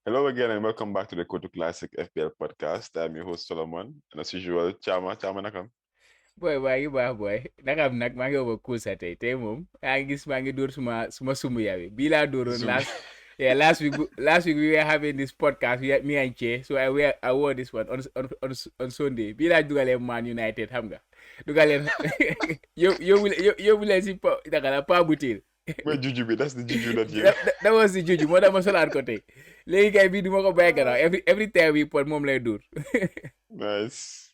Hello again, and welcome back to the Kotu Classic FPL Podcast. I'm your host Solomon, and as usual, Chama nakam. Boy, boy. Nag maa ngi over sa tey moom yaa ngi gis maa ngi dóor suma sumb yawe bii laa dóoroon Zoom. last week we were having this podcast me and Che, so I wore this one on Sunday bii laa dugalee Man United xam nga dugaleen yóbbu leen si pa butéel. Where juju be? That's the juju that you. That was the juju moo tax ma solaat ko tey léegi kay bii du ma ko bàyyi gannaaw every time we put moom lay dóor. Nice.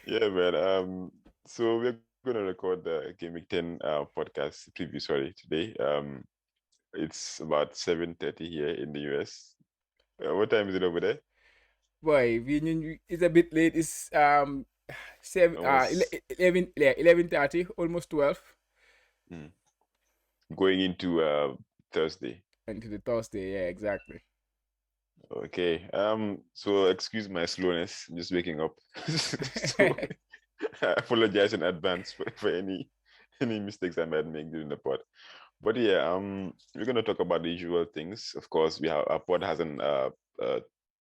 Yeah, man. So we're gonna record the GW10 podcast preview. Sorry, today. It's about 7:30 here in the US. What time is it over there? Boy, it's a bit late. It's 11:30, almost 12. Going into Thursday. Into the Thursday, yeah, exactly. Okay. So excuse my slowness. I'm just waking up. So I apologize in advance for any mistakes I might make during the pod. But yeah, we're gonna talk about the usual things. Of course, our pod has an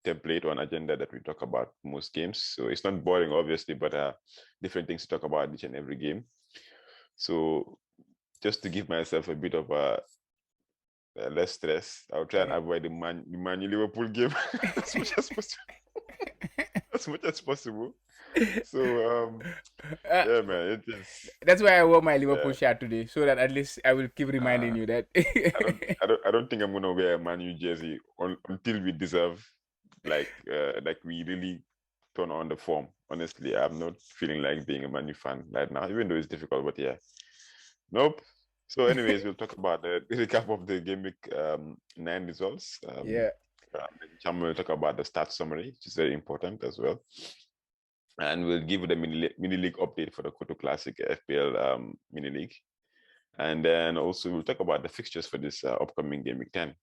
template or an agenda that we talk about most games. So it's not boring, obviously, but different things to talk about each and every game. So just to give myself a bit of less stress, I'll try and avoid the Man Liverpool game as much as possible. As much as possible. So yeah, man, it is. That's why I wore my Liverpool shirt today, so that at least I will keep reminding you that. I don't think I'm gonna wear a Man U jersey until we deserve, like we really turn on the form. Honestly, I'm not feeling like being a Man U fan right now, even though it's difficult. But yeah, nope. So, anyways, we'll talk about the recap of the game week 9 results. Yeah. Cham will talk about the stats summary, which is very important as well. And we'll give the mini league update for the Kotu Classic FPL mini league. And then also we'll talk about the fixtures for this upcoming game week 10.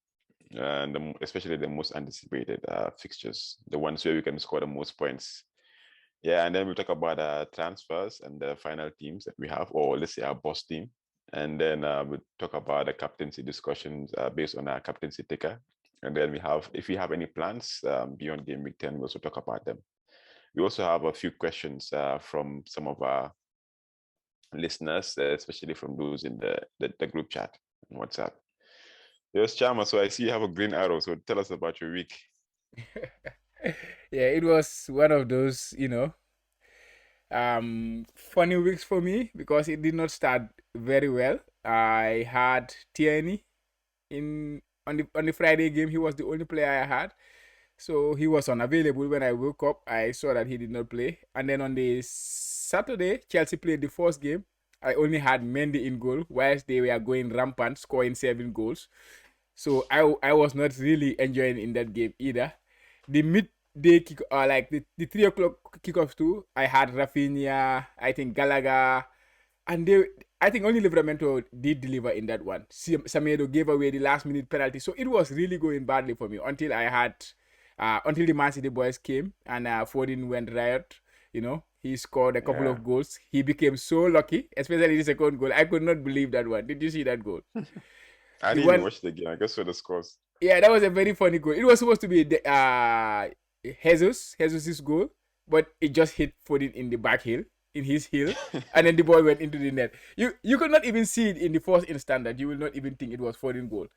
And especially the most anticipated fixtures, the ones where we can score the most points. Yeah, and then we'll talk about transfers and the final teams that we have, or let's say our boss team. And then we'll talk about the captaincy discussions based on our captaincy ticker. And then if we have any plans beyond game week 10, we'll also talk about them. We also have a few questions from some of our listeners, especially from those in the group chat on WhatsApp. Yes, Chama, so I see you have a green arrow. So tell us about your week. Yeah, it was one of those, funny weeks for me because it did not start very well. I had Tierney on the Friday game. He was the only player I had, so he was unavailable when I woke up. I saw that he did not play, and then on the Saturday, Chelsea played the first game. I only had Mendy in goal, whilst they were going rampant, scoring 7 goals. So I was not really enjoying in that game either. The midday kick, like the 3 o'clock kickoff too, I had Rafinha, I think Gallagher, and I think only Livramento did deliver in that one. Samedo gave away the last minute penalty, so it was really going badly for me until until the Man City boys came and Foden went riot. He scored a couple of goals. He became so lucky, especially the second goal. I could not believe that one. Did you see that goal? I didn't even watch the game. I guess for the scores. Yeah, that was a very funny goal. It was supposed to be Jesus's goal, but it just hit Foden in the back heel, in his heel, and then the ball went into the net. You could not even see it in the first instant that you will not even think it was Foden goal.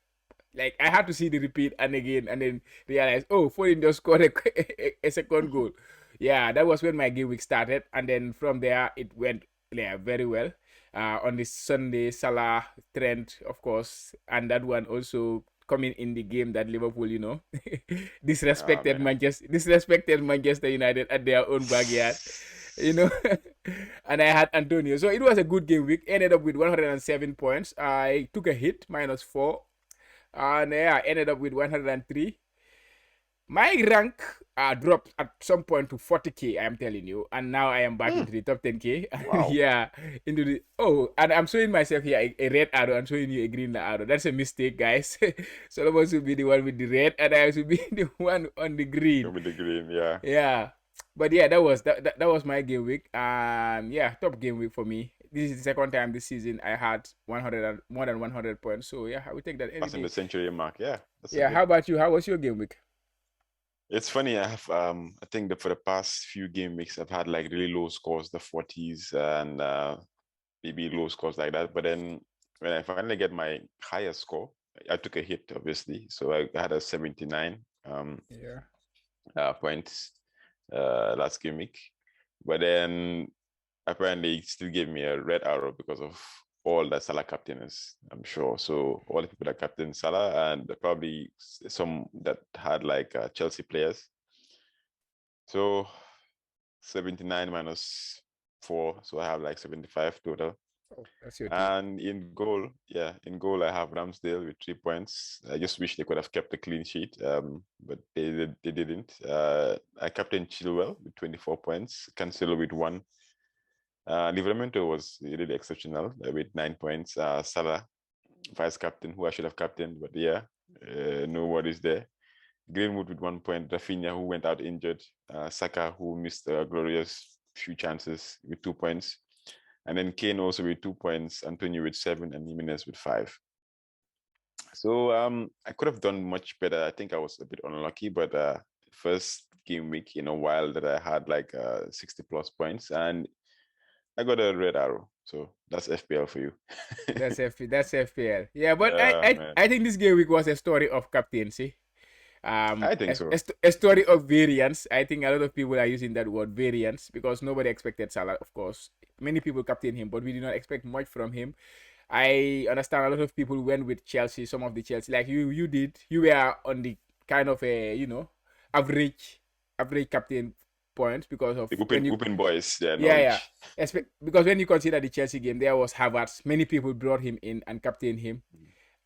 Like, I had to see the repeat and again, and then realize, oh, Foden just scored a second goal. Yeah, that was when my game week started, and then from there it went very well. On this Sunday, Salah, Trent, of course, and that one also coming in the game that Liverpool, disrespected Manchester United at their own backyard, and I had Antonio. So it was a good game week. Ended up with 107 points. I took a hit, -4, and I ended up with 103. My rank dropped at some point to 40k, I'm telling you, and now I am back into the top 10k. Wow. Yeah, and I'm showing myself here a red arrow. I'm showing you a green arrow. That's a mistake, guys. Solomon should be the one with the red, and I should be the one on the green. With the green, yeah. Yeah, but yeah, that was my game week. Yeah, top game week for me. This is the second time this season I had more than 100 points. So yeah, I would take that. Passing the century mark, yeah. Yeah. How about you? How was your game week? It's funny. I have I think that for the past few game weeks, I've had like really low scores, the 40s, and maybe low scores like that. But then when I finally get my highest score, I took a hit, obviously. So I had a 79 Yeah. points last game week. But then apparently it still gave me a red arrow because of all the Salah captains, I'm sure. So all the people that captain Salah and probably some that had like Chelsea players. So 79 minus 4, so I have like 75 total. Oh, that's your team. And in goal, I have Ramsdale with 3 points. I just wish they could have kept a clean sheet, but they didn't. I captained Chilwell with 24 points, Cancelo with 1. Livramento was really exceptional with 9 points. Salah, vice captain, who I should have captained, but yeah, no worries there. Greenwood with 1 point, Rafinha, who went out injured, Saka, who missed a glorious few chances with 2 points, and then Kane also with 2 points, Antonio with 7, and Jimenez with 5. So I could have done much better. I think I was a bit unlucky, but first game week in a while that I had like 60 plus points, and I got a red arrow. So that's FPL for you. That's FPL. Yeah, but Man. I think this game week was a story of captaincy. I think so. A story of variance. I think a lot of people are using that word variance because nobody expected Salah, of course. Many people captain him, but we did not expect much from him. I understand a lot of people went with Chelsea, some of the Chelsea, like you did. You were on the kind of a, average captain points because of The when you, open boys, their yeah. knowledge. Because when you consider the Chelsea game, there was Havertz. Many people brought him in and captained him,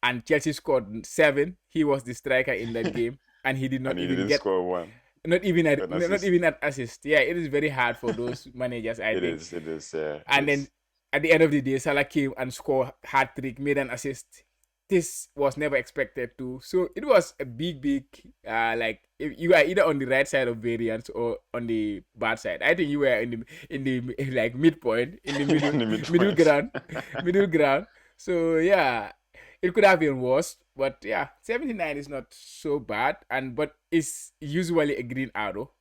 and Chelsea scored 7. He was the striker in that game, and he did not And he even didn't get score one. not even An assist. an assist. Yeah, it is very hard for those managers, I think. It is. And then at the end of the day, Salah came and scored hat trick, made an assist. This was never expected to. So it was a big like if you are either on the right side of variance or on the bad side. I think you were in the like midpoint, in the middle ground. So yeah, it could have been worse, but yeah, 79 is not so bad, but it's usually a green arrow.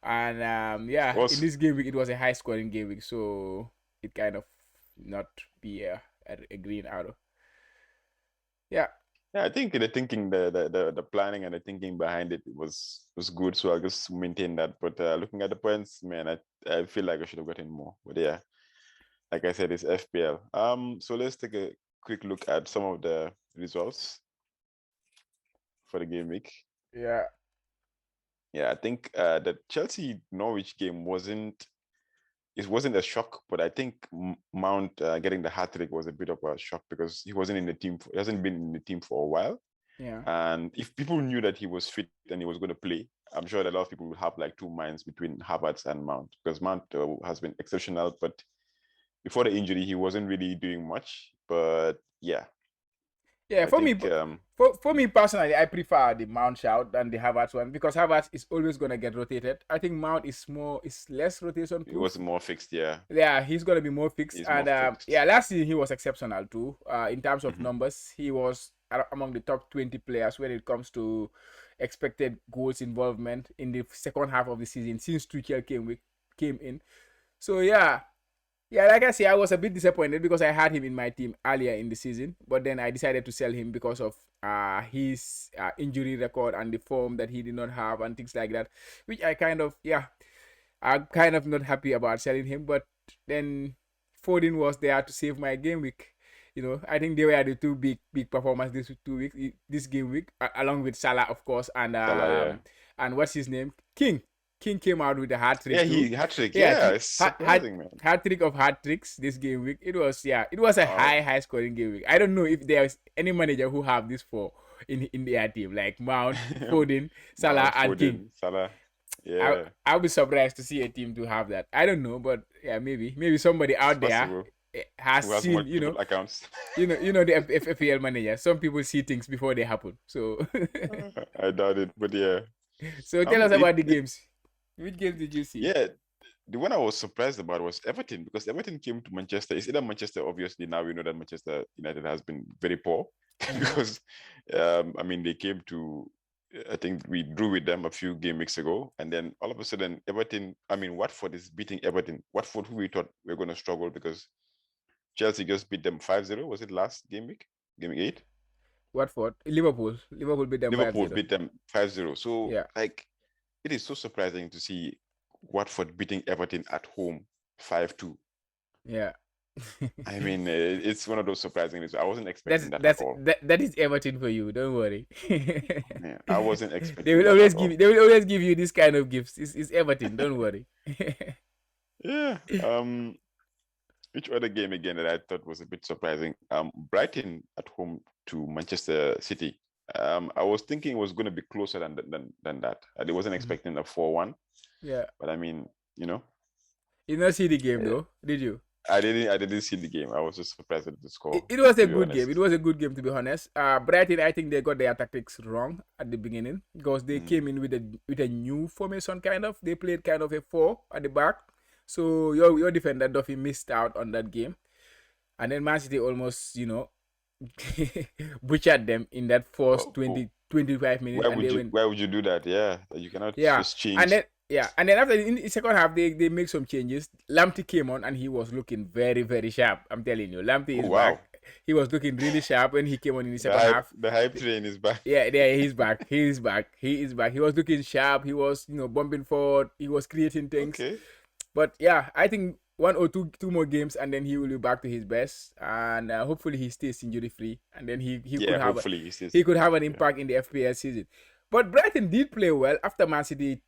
And yeah, in this game week it was a high scoring game week, so it kind of not be a green arrow. Yeah. Yeah, I think the thinking, the planning and the thinking behind it was good. So I'll just maintain that. But looking at the points, man, I feel like I should have gotten more. But yeah, like I said, it's FPL. So let's take a quick look at some of the results for the game week. Yeah. Yeah, I think the Chelsea Norwich game wasn't a shock, but I think Mount getting the hat trick was a bit of a shock because he wasn't in the team. He hasn't been in the team for a while. Yeah. And if people knew that he was fit and he was going to play, I'm sure that a lot of people would have like two minds between Havertz and Mount because Mount has been exceptional, but before the injury, he wasn't really doing much. But yeah. Yeah, for me personally, I prefer the Mount shout than the Havertz one because Havertz is always gonna get rotated. I think Mount is less rotation proof. It was more fixed, yeah. Yeah, he's gonna be more fixed. Yeah, last season he was exceptional too. In terms of numbers, he was among the top 20 players when it comes to expected goals involvement in the second half of the season since Tuchel came in. So yeah, like I say, I was a bit disappointed because I had him in my team earlier in the season, but then I decided to sell him because of his injury record and the form that he did not have and things like that, which I'm kind of not happy about selling him. But then Foden was there to save my game week. I think they were the two big performers this game week, along with Salah, of course, and and what's his name, King came out with a hat trick. Yeah, hat trick. Yeah, it's surprising, man. Hat trick of hat tricks this game week. It was a high scoring game week. I don't know if there's any manager who have this for in their team, like Mount, Foden, Salah, and King. Salah. Yeah. I'll be surprised to see a team to have that. I don't know, but yeah, maybe somebody out there has seen, accounts. the FPL manager. Some people see things before they happen. So I doubt it, but yeah. So tell us about the games. Which game did you see? Yeah, the one I was surprised about was Everton because Everton came to Manchester. It's either Manchester, obviously. Now we know that Manchester United has been very poor because, they came to I think we drew with them a few game weeks ago, and then all of a sudden, Everton. I mean, Watford is beating Everton. Watford, who we thought we were going to struggle because Chelsea just beat them 5-0. Was it last game week? Game week 8? Watford, Liverpool beat them Liverpool 5-0. beat them 5-0. So, Yeah, like, it is so surprising to see Watford beating Everton at home 5-2. yeah. I mean, it's one of those surprising things. I wasn't that's expecting that at that's all. that is Everton for you. Don't worry. Yeah, I wasn't expecting that at all. They will always give you this kind of gifts. It's Everton. Don't worry. Yeah. Which other game again that I thought was a bit surprising? Brighton at home to Manchester City. I was thinking it was going to be closer than that. I wasn't expecting a 4-1. Yeah. But I mean, you know, You did not see the game though, did you? I didn't see the game. I was just surprised at the score. It was To a be good game. It honest. was a good game to be honest. Brighton, I think they got their tactics wrong at the beginning because they came in with a new formation kind of. They played kind of a 4 at the back. So your defender Duffy missed out on that game. And then Man City almost, butchered them in that first Oh, 25 minutes, and they went. why would you do that? Yeah, you cannot Yeah, just and change. then and then after in the second half, they make some changes. Lamptey came on and he was looking very very sharp. I'm telling you, Lamptey Oh is wow, back. He was looking really sharp when he came on in the the second hype half. the hype train is back. Yeah, there he's back. He is back. He is back. He was looking sharp. He was bumping forward. He was creating things. Okay. But yeah, I think one or two more games and then he will be back to his best, and hopefully he stays injury free, and then he Yeah, could have hopefully he stays. he could have an Yeah. impact in the FPL season. But Brighton did play well after Man City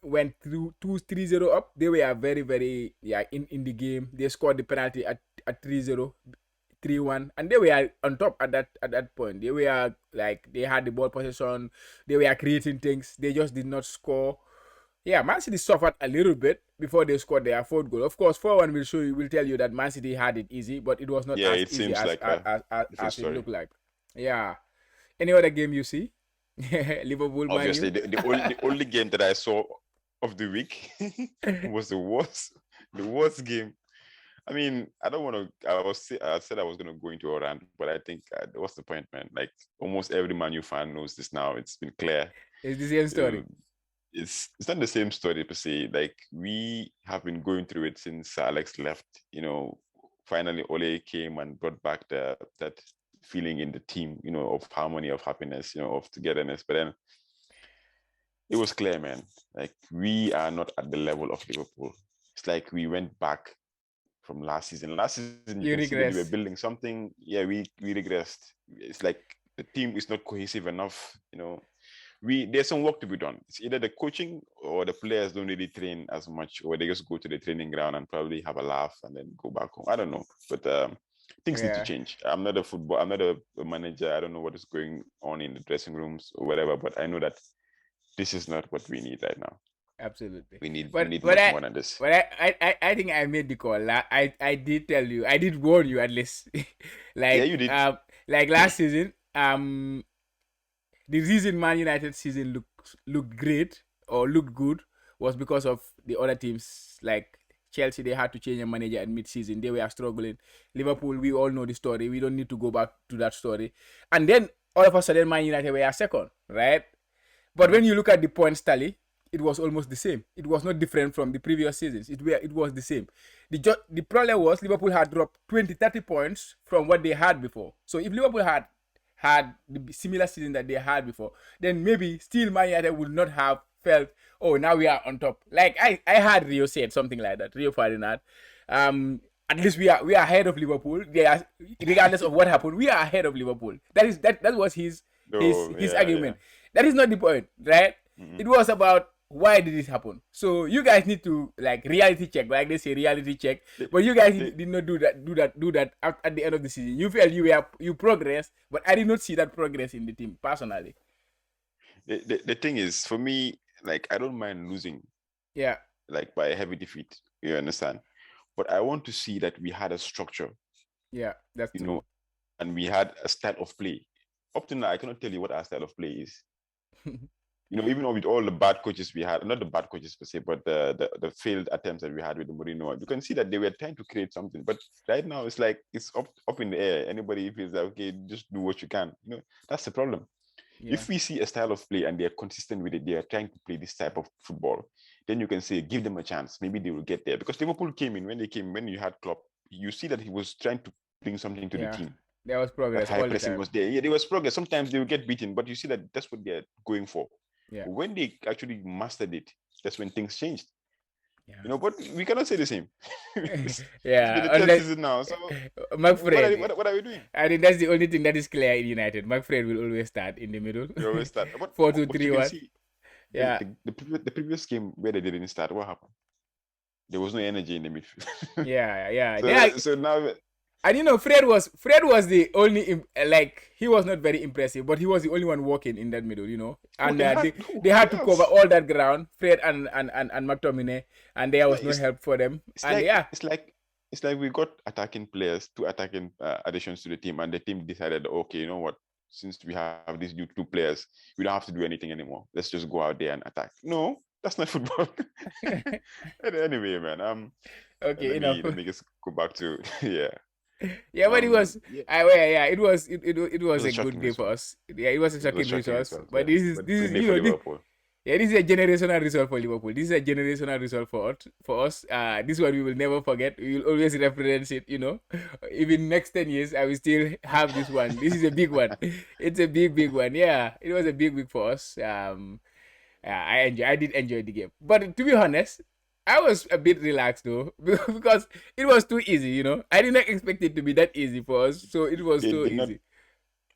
went through 2-3-0 up. They were very very in the game. They scored the penalty at 3-0, 3-1, and they were on top at that point. They were like they had the ball possession. They were creating things. They just did not score. Yeah, Man City suffered a little bit before they scored their fourth goal. Of course, 4-1 will tell you that Man City had it easy, but it was not Yeah, as it easy seems as like a different as it story. looked like. Yeah. Any other game you see? Liverpool, Man U. Obviously, the only game that I saw of the week was the worst game. I mean, I don't want to. I said I was going to go into a rant, but I think what's the point, man? Like almost every Man U fan knows this now. It's been clear. It's the same story. It's not the same story per se. Like we have been going through it since Alex left. Finally Ole came and brought back that feeling in the team. Of harmony, of happiness. Of togetherness. But then it was clear, man. Like we are not at the level of Liverpool. It's like we went back from last season. Last season, you You can see that we were regress. building something. Yeah, we regressed. It's like the team is not cohesive enough. There's some work to be done. It's either the coaching or the players don't really train as much, or they just go to the training ground and probably have a laugh and then go back home. I don't know, but things need to Yeah, change. I'm not a manager. I don't know what is going on in the dressing rooms or whatever, but I know that this is not what we need right now. absolutely. We need we But need but much I more than this. but I think I made the call. I did tell you. I did warn you at least. Yeah, you did. Like last season, the reason Man United season looked great or looked good was because of the other teams. Like Chelsea, they had to change a manager at mid-season. They were struggling. Liverpool, we all know the story. We don't need to go back to that story. And then all of a sudden, Man United were second, right? But when you look at the points tally, it was almost the same. It was not different from the previous seasons. It was the same. The problem was Liverpool had dropped 20, 30 points from what they had before. So if Liverpool had the similar season that they had before, then maybe still Man United would not have felt, oh, now we are on top. Like I heard Rio said something like that, Rio Ferdinand. At least we are ahead of Liverpool. They are, regardless of what happened, we are ahead of Liverpool. That was his Oh, his yeah, yeah. argument. That is not the point, right? Mm-hmm. It was about why did this happen. So you guys need to like reality check, like they say reality check. But you guys did not do that at the end of the season. You felt you progress, but I did not see that progress in the team personally. The thing is, for me, like I don't mind losing, Yeah, like by a heavy defeat. You understand? But I want to see that we had a structure, yeah, that's you true. know, and we had a style of play. Up to now, I cannot tell you what our style of play is. Even with all the bad coaches we had, not the bad coaches per se, but the failed attempts that we had with the Mourinho, you can see that they were trying to create something. But right now, it's like it's up in the air. Anybody feels like, okay, just do what you can. That's the problem. Yeah. If we see a style of play and they're consistent with it, they are trying to play this type of football, then you can say, give them a chance. Maybe they will get there. Because Liverpool came in, when you had Klopp, you see that he was trying to bring something to the Yeah. team. There was That progress high all the pressing time. was there. Yeah, there was progress. Sometimes they will get beaten, but you see that that's what they're going for. Yeah. When they actually mastered it, that's when things changed. Yeah. But we cannot say the same. it's been Yeah. the 10th Unless season now. So McFred. what are we doing? I think that's the only thing that is clear in United. McFred will always start in the middle. We always start. But 4-2-3-1. you can see Yeah. the previous game where they didn't start, what happened? There was no energy in the midfield. Yeah. So now, and Fred was the only he was not very impressive, but he was the only one walking in that middle, And they had to cover all that ground, Fred and McTominay, and there was no help for them. It's like we got attacking players, two attacking additions to the team, and the team decided, okay, you know what? Since we have these two players, we don't have to do anything anymore. Let's just go out there and attack. No, that's not football. Anyway, man. Okay, let me just go back to Yeah, but it was it was a good day for us. Yeah, it was a shocking result. But this is this is a generational result for Liverpool. This is a generational result for us. This one we will never forget. We will always reference it. Even next 10 years, I will still have this one. This is a big one. It's a big one. Yeah, it was a big week for us. I did enjoy the game. But to be honest, I was a bit relaxed though because it was too easy. I did not expect it to be that easy for us. So it was too easy.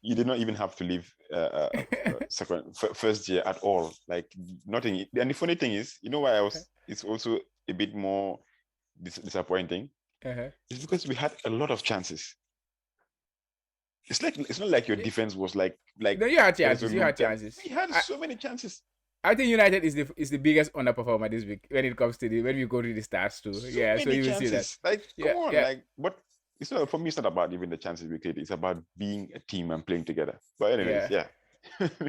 You did not even have to leave first year at all. Like nothing. And the funny thing is, why it's also a bit more disappointing. It's because we had a lot of chances. It's not like your defense was like. No, you had chances. We had so many chances. I think United is the biggest underperformer this week when it comes to when we go to the stats too. So you will see that. Come on, what? It's not, for me, it's not about even the chances we create. It's about being a team and playing together. But anyways,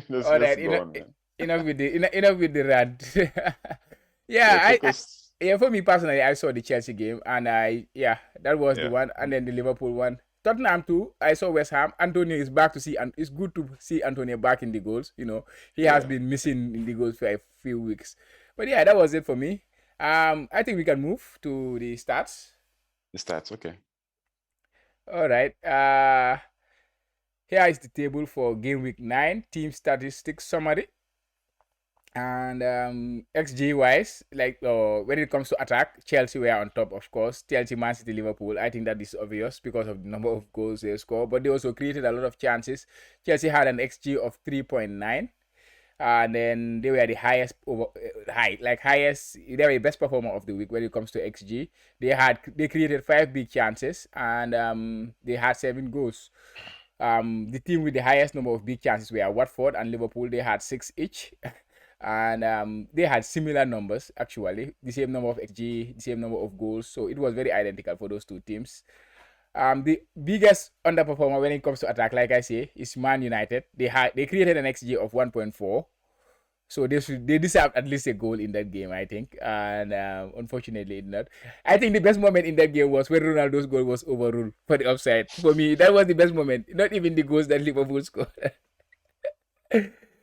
let's all right, enough with the rant. For me personally, I saw the Chelsea game and that was the one, and then the Liverpool one. Tottenham too. I saw West Ham. Antonio is back to see, and it's good to see Antonio back in the goals. He has been missing in the goals for a few weeks. But that was it for me. I think we can move to the stats. The stats, okay. All right. Here is the table for game week 9 team statistics summary. And XG wise, when it comes to attack, Chelsea were on top, of course. Chelsea, Man City, Liverpool. I think that is obvious because of the number of goals they score. But they also created a lot of chances. Chelsea had an XG of 3.9. And then they were the highest they were the best performer of the week when it comes to XG. They created 5 big chances and they had 7 goals. The team with the highest number of big chances were Watford and Liverpool. They had 6 each. And they had similar numbers, actually. The same number of XG, the same number of goals. So it was very identical for those two teams. The biggest underperformer when it comes to attack, like I say, is Man United. They created an XG of 1.4. So they deserve at least a goal in that game, I think. And unfortunately, not. I think the best moment in that game was when Ronaldo's goal was overruled for the offside. For me, that was the best moment. Not even the goals that Liverpool scored.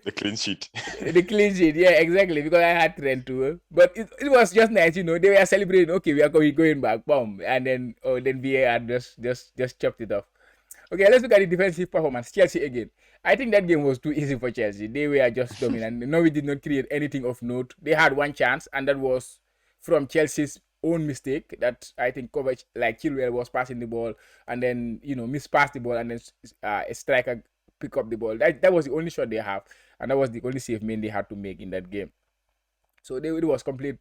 The clean sheet. The clean sheet, yeah, exactly. Because I had Trent too. But it was just nice, They were celebrating. Okay, we are going back, boom, and then VAR just chopped it off. Okay, let's look at the defensive performance. Chelsea again. I think that game was too easy for Chelsea. They were just dominant. Norwich did not create anything of note. They had one chance, and that was from Chelsea's own mistake. That I think Kovac, Chilwell, was passing the ball and then mispassed the ball, and then a striker pick up the ball. That was the only shot they have, and that was the only save they had to make in that game. So it was complete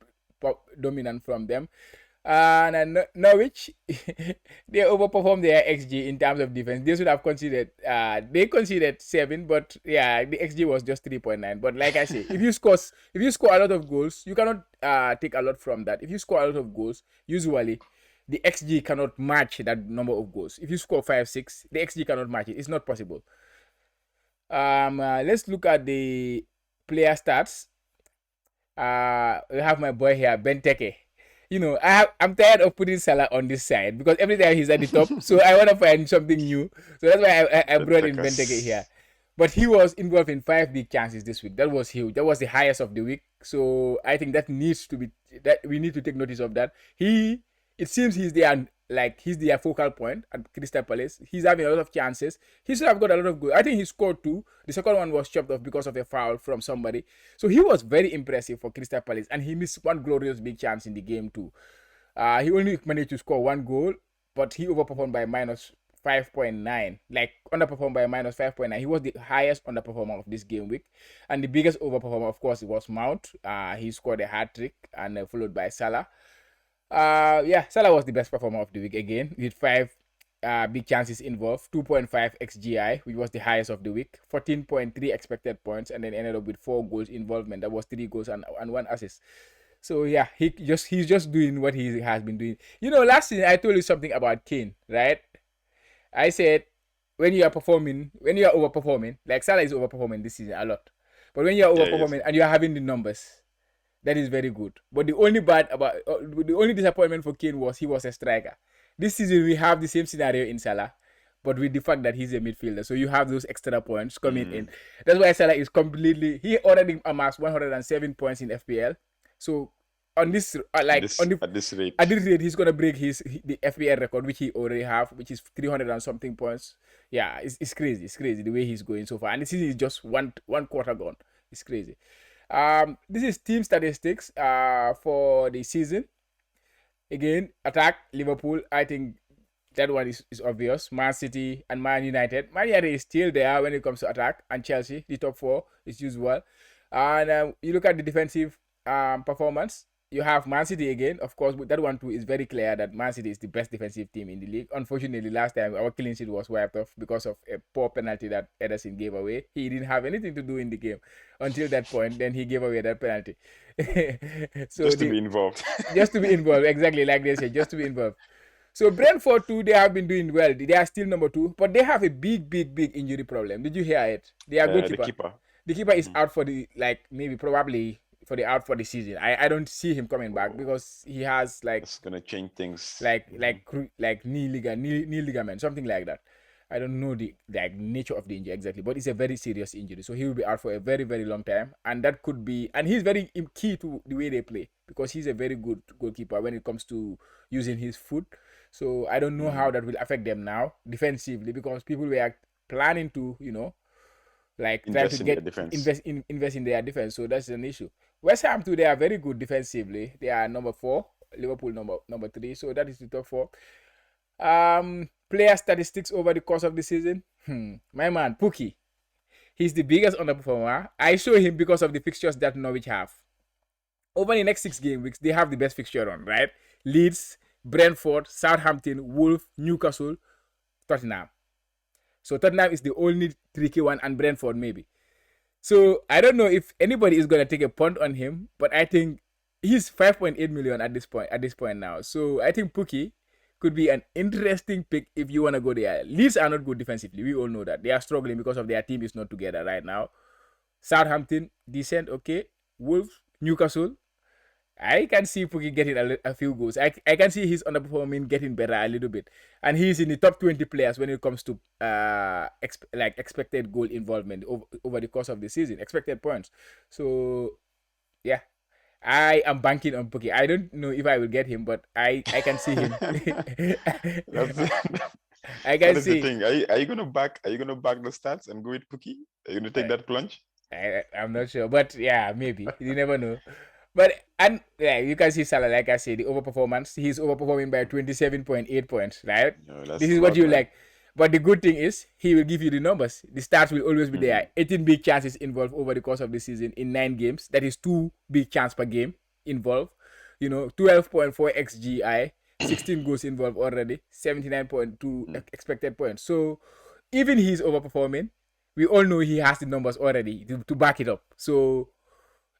dominant from them. And Norwich, they overperformed their XG in terms of defense. They should have considered. They conceded 7, but the XG was just 3.9. But like I say, if you score a lot of goals, you cannot take a lot from that. If you score a lot of goals, usually the XG cannot match that number of goals. If you score 5, 6, the XG cannot match it. It's not possible. Let's look at the player stats. We have my boy here, Benteke. I'm tired of putting Salah on this side because every time he's at the top, so I want to find something new. So that's why I brought in Benteke here. But he was involved in 5 big chances this week. That was huge. That was the highest of the week. So I think that needs to be that we need to take notice of that. It seems he's their focal point at Crystal Palace. He's having a lot of chances. He should have got a lot of goals. I think he scored 2. The second one was chopped off because of a foul from somebody. So he was very impressive for Crystal Palace, and he missed one glorious big chance in the game too. He only managed to score 1 goal, but he overperformed by minus 5.9, like underperformed by minus 5.9. He was the highest underperformer of this game week, and the biggest overperformer, of course, it was Mount. He scored a hat trick, and followed by Salah. Salah was the best performer of the week again with 5 big chances involved, 2.5 xGI, which was the highest of the week, 14.3 expected points, and then ended up with 4 goals involvement. That was 3 goals and 1 assist. So yeah, he's just doing what he has been doing. Last season I told you something about Kane, right? I said when you are overperforming, like Salah is overperforming this season a lot. But when you are overperforming and you are having the numbers, that is very good. But the only disappointment for Kane was he was a striker. This season we have the same scenario in Salah, but with the fact that he's a midfielder, so you have those extra points coming in. That's why Salah is he already amassed 107 points in FPL. So on this at this rate, he's gonna break the FPL record, which he already have, which is 300 and something points. Yeah, it's crazy. It's crazy the way he's going so far, and the season is just one quarter gone. It's crazy. This is team statistics for the season. Again, attack Liverpool. I think that one is obvious. Man City and Man United. Man United is still there when it comes to attack, and Chelsea, the top 4, is usual. And you look at the defensive performance. You have Man City again, of course, but that one too is very clear that Man City is the best defensive team in the league. Unfortunately, last time our clean sheet was wiped off because of a poor penalty that Ederson gave away. He didn't have anything to do in the game until that point. Then he gave away that penalty. So just to be involved. Just to be involved, exactly like they said, just to be involved. So Brentford too, they have been doing well. They are still number 2, but they have a big injury problem. Did you hear it? They are goalkeeper. The keeper is out for out for the season. I don't see him coming back because he has it's gonna change things. Like knee ligament, something like that. I don't know the nature of the injury exactly, but it's a very serious injury. So he will be out for a very, very long time, and that could be. And he's very key to the way they play because he's a very good goalkeeper when it comes to using his foot. So I don't know how that will affect them now defensively because people were planning to invest in their defense. So that's an issue. West Ham too, they are very good defensively. They are number 4. Liverpool number 3. So that is the top 4. Player statistics over the course of the season. My man Pookie, he's the biggest underperformer. I show him because of the fixtures that Norwich have. Over the next 6 game weeks, they have the best fixture run, right? Leeds, Brentford, Southampton, Wolves, Newcastle, Tottenham. So Tottenham is the only tricky one, and Brentford maybe. So I don't know if anybody is gonna take a punt on him, but I think he's 5.8 million at this point now. So I think Pookie could be an interesting pick if you wanna go there. Leeds are not good defensively. We all know that they are struggling because of their team is not together right now. Southampton decent, okay. Wolves, Newcastle. I can see Pookie getting a few goals. I can see he's underperforming, getting better a little bit, and he's in the top 20 players when it comes to expected goal involvement over the course of the season, expected points. So yeah, I am banking on Pookie. I don't know if I will get him, but I can see him. I can see. The thing. Are you gonna back the stats and go with Pookie? Are you gonna take that plunge? I'm not sure, but yeah, maybe. You never know. But you can see Salah, like I said, the overperformance. He's overperforming by 27.8 points, right? No, this is what you like. But the good thing is he will give you the numbers. The stats will always be there. 18 big chances involved over the course of the season in 9 games. That is 2 big chances per game involved. 12.4 xGI, 16 goals involved already, 79.2 expected points. So even he's overperforming, we all know he has the numbers already to back it up. So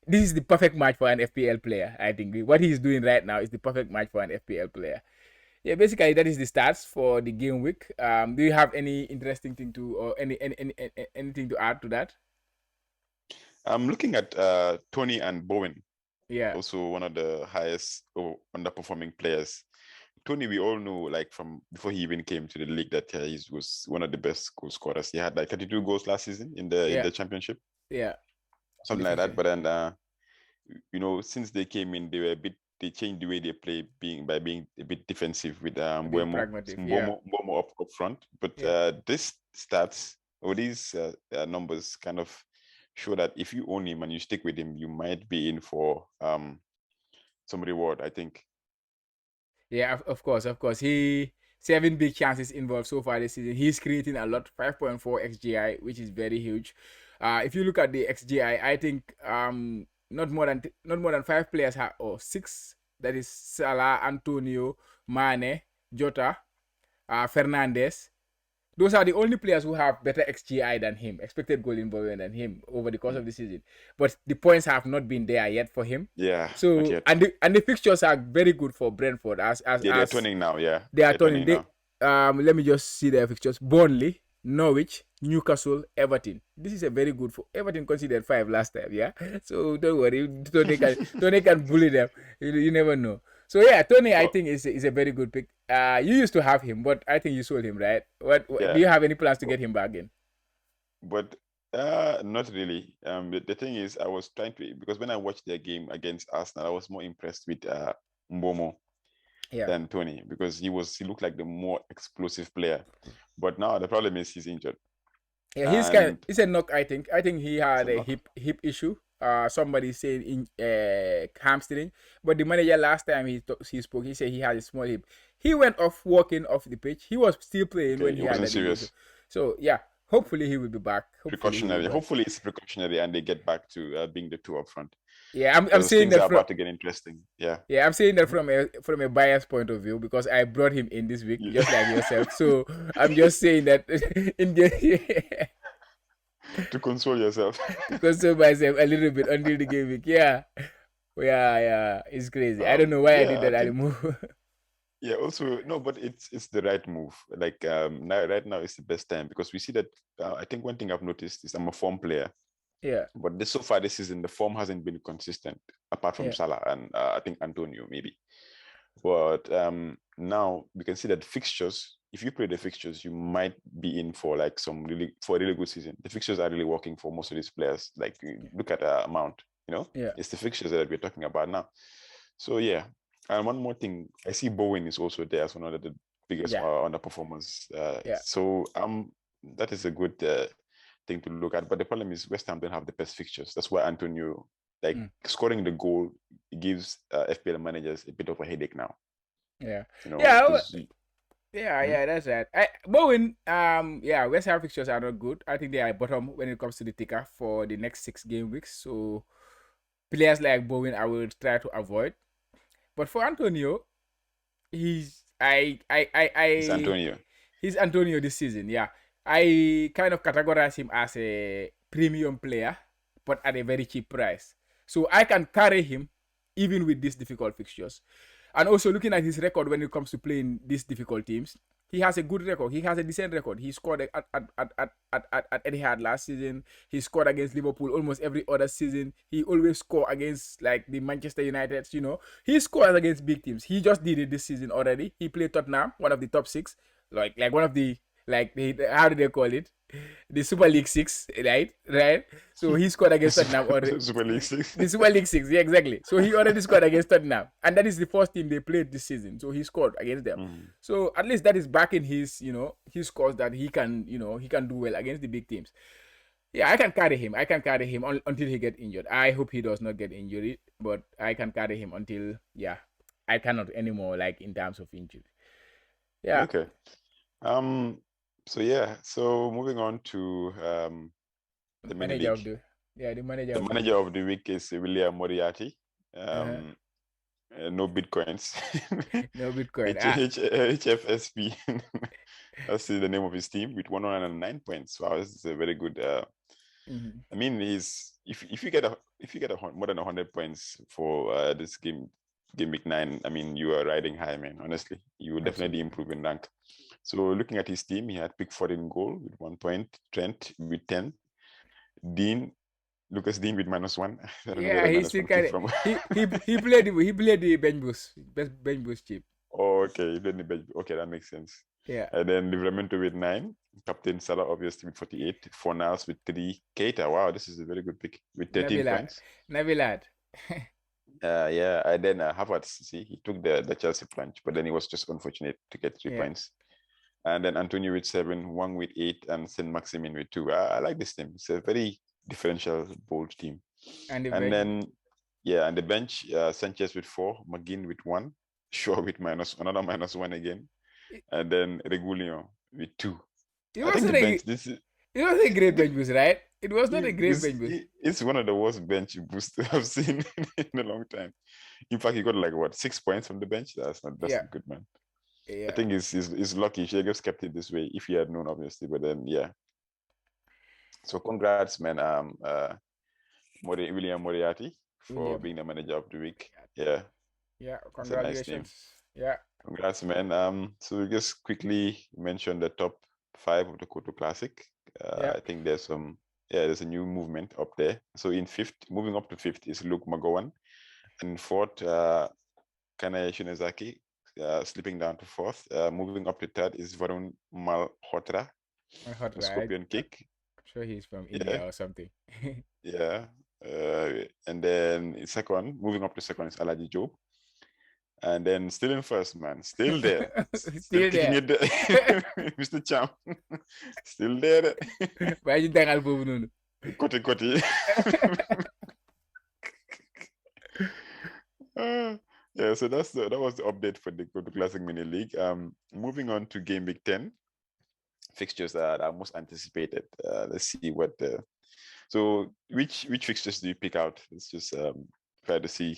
this is the perfect match for an FPL player. I think what he's doing right now is the perfect match for an FPL player. Yeah, basically that is the stats for the game week. Do you have any interesting thing or anything to add to that? I'm looking at Tony and Bowen. Yeah. Also one of the highest underperforming players. Tony, we all know, like from before he even came to the league, that he was one of the best goal scorers. He had like 32 goals last season in Yeah, the championship, yeah, in the something like that. fixture. But then, since they came in, they changed the way they play, being a bit defensive with Being Mbuemo, pragmatic. Yeah, Mbuemo up front. But yeah. this stats or these numbers kind of show that if you own him and you stick with him, you might be in for some reward, I think. Yeah, of course, of course. He 7 big chances involved so far this season. He's creating a lot, 5.4 XGI, which is very huge. If you look at the XGI, I think not more than 5 players have or 6. That is Salah, Antonio, Mane, Jota, Fernandez. Those are the only players who have better XGI than him, expected goal involvement than him over the course of the season. But the points have not been there yet for him. Yeah, not So yet. and the fixtures are very good for Brentford They're turning now. Yeah, they are they're turning. turning They now. let me just see their fixtures. Burnley, Norwich, Newcastle, Everton. This is a very good for Everton considered 5 last time, yeah. So don't worry, Tony can bully them. You never know. So yeah, Tony, I Well, think is a very good pick. You used to have him, but I think you sold him, right? What do yeah, you have any plans to well, get him back in? but not really. The thing is, I was trying to, because when I watched their game against Arsenal, I was more impressed with Mbomo Yeah. than Tony, because he looked like the more explosive player. But now the problem is he's injured Yeah, and he's a knock. I think he it's a had a knock. hip issue. Somebody said in hamstring, but the manager last time he spoke, he said he had a small hip. He went off walking off the pitch. He was still playing Okay, when it he had wasn't that injury. serious. So yeah, hopefully he will be back. Hopefully he will Precautionary. be back. Hopefully it's precautionary and they get back to being the two up front, Yeah, I'm because saying things that are from about to get interesting. Yeah. yeah, I'm saying that Mhm. from a biased point of view because I brought him in this week, just like Yeah. yourself. So I'm just saying that in the To console yourself. to console myself a little bit until the game week. Yeah. Yeah, it's crazy. I don't know why I did Yeah, I that think anymore. yeah, also no, but it's the right move. Like now right now is the best time, because we see that I think one thing I've noticed is I'm a form player, Yeah, but so far this season the form hasn't been consistent apart from yeah, Salah and I think Antonio maybe. But now we can see that fixtures, if you play the fixtures, you might be in for like for a really good season. The fixtures are really working for most of these players. Like look at Mount, yeah. it's the fixtures that we're talking about now. So yeah. And one more thing, I see Bowen is also there as one of the biggest Yeah, underperformers. yeah. So that is a good thing to look at. But the problem is West Ham don't have the best fixtures. That's why Antonio, like Mm, scoring the goal, gives FPL managers a bit of a headache now. yeah, yeah, Because yeah. That's right. Bowen, yeah. West Ham fixtures are not good. I think they are bottom when it comes to the ticker for the next 6 game weeks. So players like Bowen, I will try to avoid. But for Antonio, he's it's Antonio. he's Antonio this season. Yeah, I kind of categorize him as a premium player, but at a very cheap price. So I can carry him even with these difficult fixtures. And also looking at his record when it comes to playing these difficult teams, he has a good record. He has a decent record. He scored at Etihad last season. He scored against Liverpool almost every other season. He always score against like the Manchester Uniteds. He scores against big teams. He just did it this season already. He played Tottenham, one of the top 6, like one of the how do they call it? The Super League 6, right? Right. So he scored against Tottenham already. Super League 6. The Super League 6, yeah, exactly. So he already scored against Tottenham, and that is the first team they played this season. So he scored against them. Mm. So at least that is backing his scores that he can do well against the big teams. Yeah, I can carry him. I can carry him until he get injured. I hope he does not get injured, but I can carry him until I cannot anymore. Like in terms of injury. Yeah. Okay. So yeah. So moving on to the mini Manager league. of the manager The of the manager week. of the week is William Moriarty. Uh-huh. No bitcoins. No Bitcoin. HFSP. That's the name of his team with 109 points. Wow, this is a very good. Mhm. I mean, if you get more than 100 points for this game week 9, I mean, you are riding high, man. Honestly, you will definitely Absolutely. improve in rank. So looking at his team, he had Pickford in goal with 1 point, Trent with 10, Dean, Lucas Dean with -1. I don't know where Yeah, the he's minus still one came kind of from. he played the bench boost chip. Oh, Oh, okay. You played the bench. Okay, that makes sense. Yeah. And then Livramento with 9. Captain Salah, obviously, with 48. Fornals with 3. Keita, wow, this is a very good pick with 13 Nabilad. points. Nabilad. Yeah, and then Havertz, see, he took the Chelsea plunge, but then he was just unfortunate to get 3 Yeah. points. And then Antonio with 7, Wang with 8, and Saint Maximin with 2. I like this team. It's a very differential, bold team. And the And bench. then, yeah, and the bench, Sanchez with 4, McGinn with 1, Shaw with another -1 again, and then Regulion with 2. It I think wasn't the a bench, it was a great bench boost, right? It was not a great bench boost. it's one of the worst bench boosts I've seen in a long time. In fact, he got like what 6 points from the bench. That's not good, man. Yeah. I think he's lucky. He should have just kept it this way if he had known, obviously. But then, yeah. So congrats, man. William Moriarty for being the manager of the week. Yeah. Yeah. That's a nice name. Congratulations. Yeah. Congrats, man. So we just quickly mention the top 5 of the Kotu Classic. Yeah. I think there's a new movement up there. So in 5th, moving up to 5th is Luke McGowan, and 4th, Kanae Shinezaki, slipping down to 4th. Moving up to 3rd is Varun Malhotra, a Scorpion Kick. I'm sure he's from India or something. Yeah. And then 2nd, moving up to 2nd is Alaji Job. And then still in 1st, man. Still there. Still kicking there. It there. Mr. Cham. Still there. Why you dangal bobu nonu? Koti. Yeah, so that was the update for the Kotu Classic Mini League. Moving on to Game Week 10 fixtures that are most anticipated. Let's see what so which fixtures do you pick out? Let's just try to see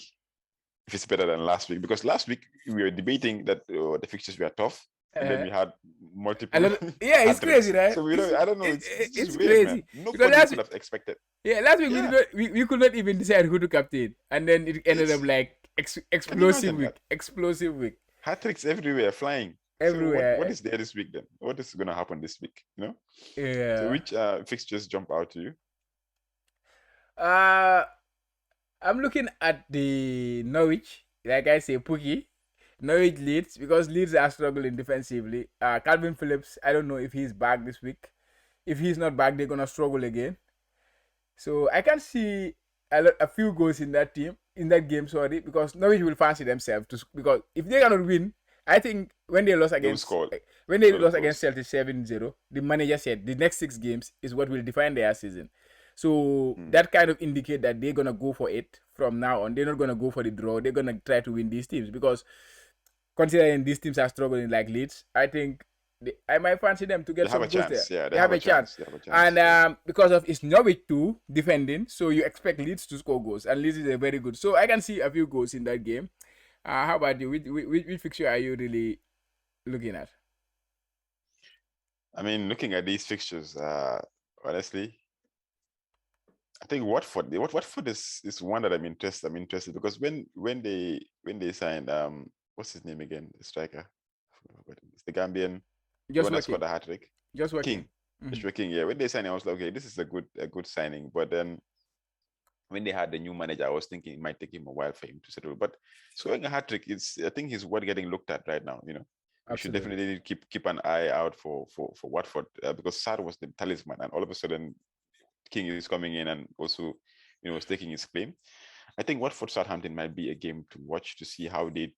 if it's better than last week, because last week we were debating that the fixtures were tough, and then we had multiple. Yeah, it's crazy, right? So I don't know. It's weird, crazy. Man. Nobody could have expected. Yeah, last week we could not even decide who to captain, and then it ended up like explosive week. Hat-tricks everywhere, flying. Everywhere. So what is there this week then? What is going to happen this week? You know? Yeah. So which fixtures jump out to you? I'm looking at the Norwich, like I say, Pookie. Norwich Leeds, because Leeds are struggling defensively. Calvin Phillips, I don't know if he's back this week. If he's not back, they're gonna struggle again. So I can see a few goals in that game, because Norwich will fancy themselves because if they cannot win, I think when they lost against against Celtic 7-0, the manager said the next 6 games is what will define their season. So that kind of indicate that they're gonna go for it from now on. They're not gonna go for the draw. They're gonna try to win these teams, because considering these teams are struggling like Leeds, I think I might fancy them to get some goals there. Yeah, they have a chance. And because of it's Norwich 2 defending, so you expect Leeds to score goals, and Leeds is a very good. So I can see a few goals in that game. How about you? Which fixture are you really looking at? I mean, looking at these fixtures, honestly, I think Watford is one that I'm interested because when they signed what's his name again, the striker, it's the Gambian, the one that scored the hat-trick, King. Joshua King. Yeah, when they signed, I was like, okay, this is a good signing. But then when they had the new manager, I was thinking it might take him a while for him to settle. But scoring a hat-trick, I think he's worth getting looked at right now. You know, we should definitely keep an eye out for Watford, because Sarr was the talisman, and all of a sudden King is coming in and also, was taking his claim. I think Watford Southampton might be a game to watch to see how they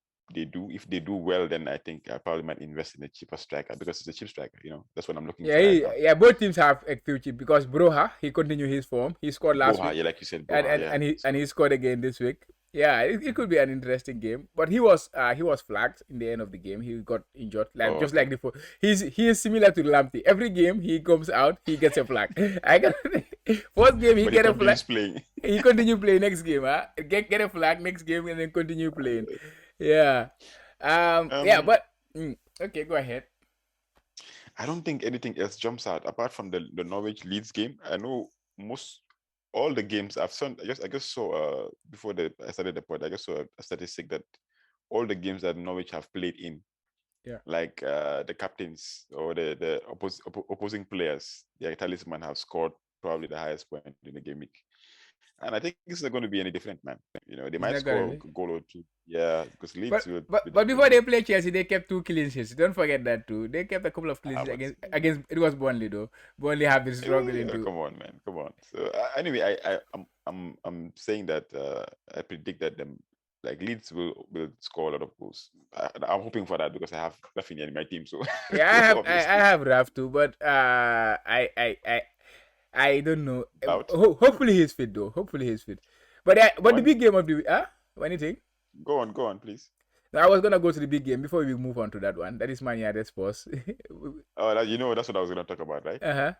do. If they do well, then I think I probably might invest in a cheaper striker, because it's a cheap striker. That's what I'm looking for. Yeah, both teams have a few cheap, because Broha, he continued his form. He scored last week. Yeah, like you said, Broha, and he scored again this week. Yeah, it could be an interesting game, but he was flagged in the end of the game. He got injured, like before. He is similar to Lamptey. Every game he comes out, he gets a flag. First game he get a flag. He continue playing next game. Get a flag next game and then continue playing. Yeah. But okay, go ahead. I don't think anything else jumps out apart from the Norwich Leeds game. I know all the games I've seen. I just saw before I started the pod, I just saw a statistic that all the games that Norwich have played in, like the captains or the opposing players, their talisman have scored probably the highest point in the game week. And I think it's not going to be any different, man. You know, they It's might not gonna score be. a goal or two. Yeah, because But Leeds will, but but before they play Chelsea, they kept 2 clean sheets. Don't forget that too. They kept a couple of clean I sheets was, against it was Burnley though. Burnley have been struggling too. come on, man, come on. So anyway, I'm saying that I predict that them like Leeds will score a lot of goals. I'm hoping for that because I have Rafinha in my team. So Yeah, I have I obviously, have Raf too, but I don't know. out. Hopefully he's fit though. Hopefully he's fit. Go But the on, big game of the week, anything? go on, please. No, I was gonna go to the big game before we move on to that one. That is Man United Sports. Oh, you know that's what I was gonna talk about, right? Uh-huh.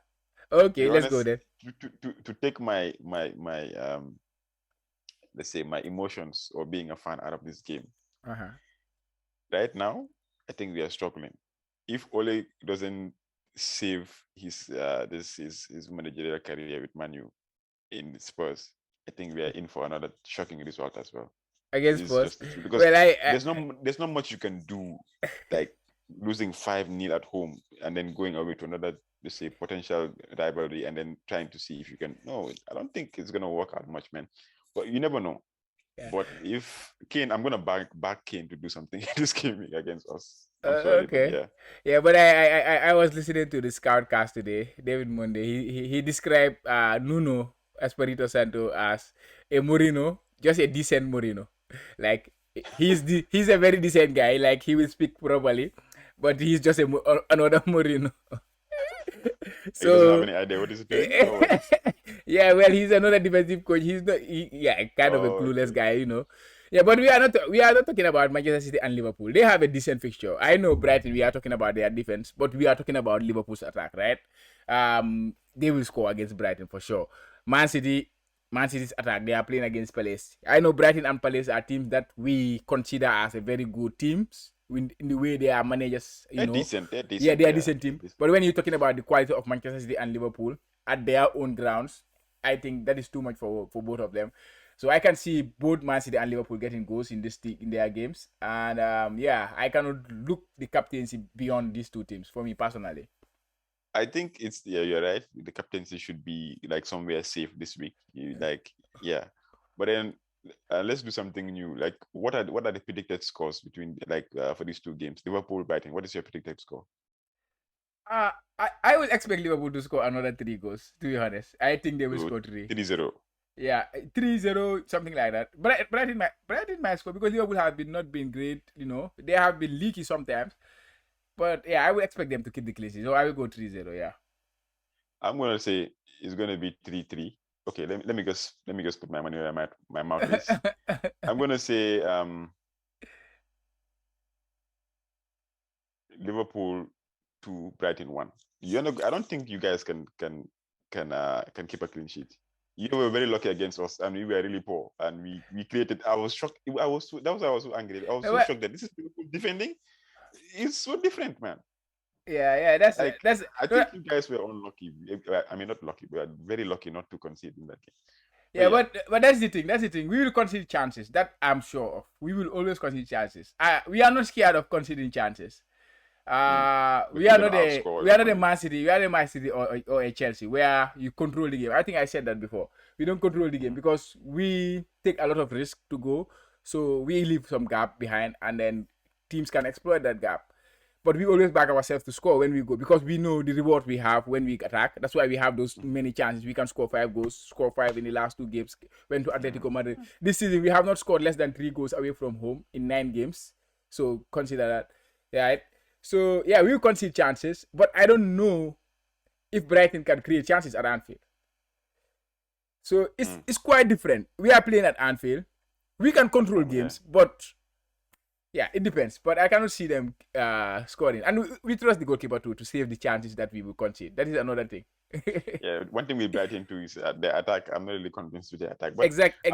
To Okay, be let's go honest, then. to take my let's say my emotions or being a fan out of this game Uh-huh. right now, I think we are struggling. If Ole doesn't save his managerial career with Manu in Spurs, I think we are in for another shocking result as well. Against It's Sports. just the truth because Well, there's not much you can do, like losing 5-0 at home and then going away to another, let's say, potential rivalry and then trying to see if you can. No, I don't think it's gonna work out much, man. But you never know. yeah. But if Kane, I'm gonna back Kane to do something this game against us. I'm sorry, but Okay. yeah. Yeah, but I was listening to the Scoutcast today. David Monday. He described Nuno Espirito Santo as a Mourinho, just a decent Mourinho. Like he's a very decent guy. Like he will speak properly, but he's just another Mourinho. He doesn't have So any idea what he's doing or what? yeah, well, he's another defensive coach. He's not, yeah, kind of a Oh, clueless okay. guy, you know. Yeah, but we are not talking about Manchester City and Liverpool. They have a decent fixture. I know Brighton. We are talking about their defense, but we are talking about Liverpool's attack, right? They will score against Brighton for sure. Man City, Man City's attack. They are playing against Palace. I know Brighton and Palace are teams that we consider as a very good teams in the way they are managers. You They're know, decent. They're decent. yeah, they are Yeah, decent they're team. decent. But when you're talking about the quality of Manchester City and Liverpool at their own grounds, I think that is too much for both of them. So I can see both Man City and Liverpool getting goals in their games, and yeah, I cannot look the captaincy beyond these two teams for me personally. I think you're right. The captaincy should be like somewhere safe this week. Yeah. But then let's do something new. Like what are the predicted scores between for these two games? Liverpool Brighton. What is your predicted score? I would expect Liverpool to score another 3 goals. To be honest, I think they will So score 3. 3-0. Yeah, 3-0, something like that. But I think my score because Liverpool have not been great. You know, they have been leaky sometimes. But yeah, I would expect them to keep the clean sheet. So I will go 3-0. Yeah. I'm gonna say it's gonna be 3-3. Okay, let me just put my money where my mouth is. I'm gonna say Liverpool 2, Brighton 1. I don't think you guys can keep a clean sheet. You were very lucky against us, and we were really poor, and we created. I was shocked. I was so angry. I was so shocked that this is Liverpool defending. It's so different, man. Yeah, I think you guys were unlucky. I mean, not lucky. We are very lucky not to concede in that game. Yeah, but that's the thing. That's the thing. We will concede chances. That I'm sure of. We will always concede chances. We are not scared of conceding chances. We are not a Man City. We are a Man City or a Chelsea where you control the game. I think I said that before. We don't control the game because we take a lot of risk to go. So we leave some gap behind, and then teams can exploit that gap. But we always back ourselves to score when we go because we know the reward we have when we attack. That's why we have those many chances. We can score 5 goals, score 5 in the last 2 games. Went to Atletico Madrid. This season, we have not scored less than 3 goals away from home in 9 games. So consider that. Right? So, yeah, we'll concede chances. But I don't know if Brighton can create chances at Anfield. So, it's quite different. We are playing at Anfield. We can control games, but yeah, it depends. But I cannot see them scoring. And we trust the goalkeeper too to save the chances that we will concede. That is another thing. Yeah, one thing with Brighton too is the attack. I'm not really convinced with the attack, but exactly.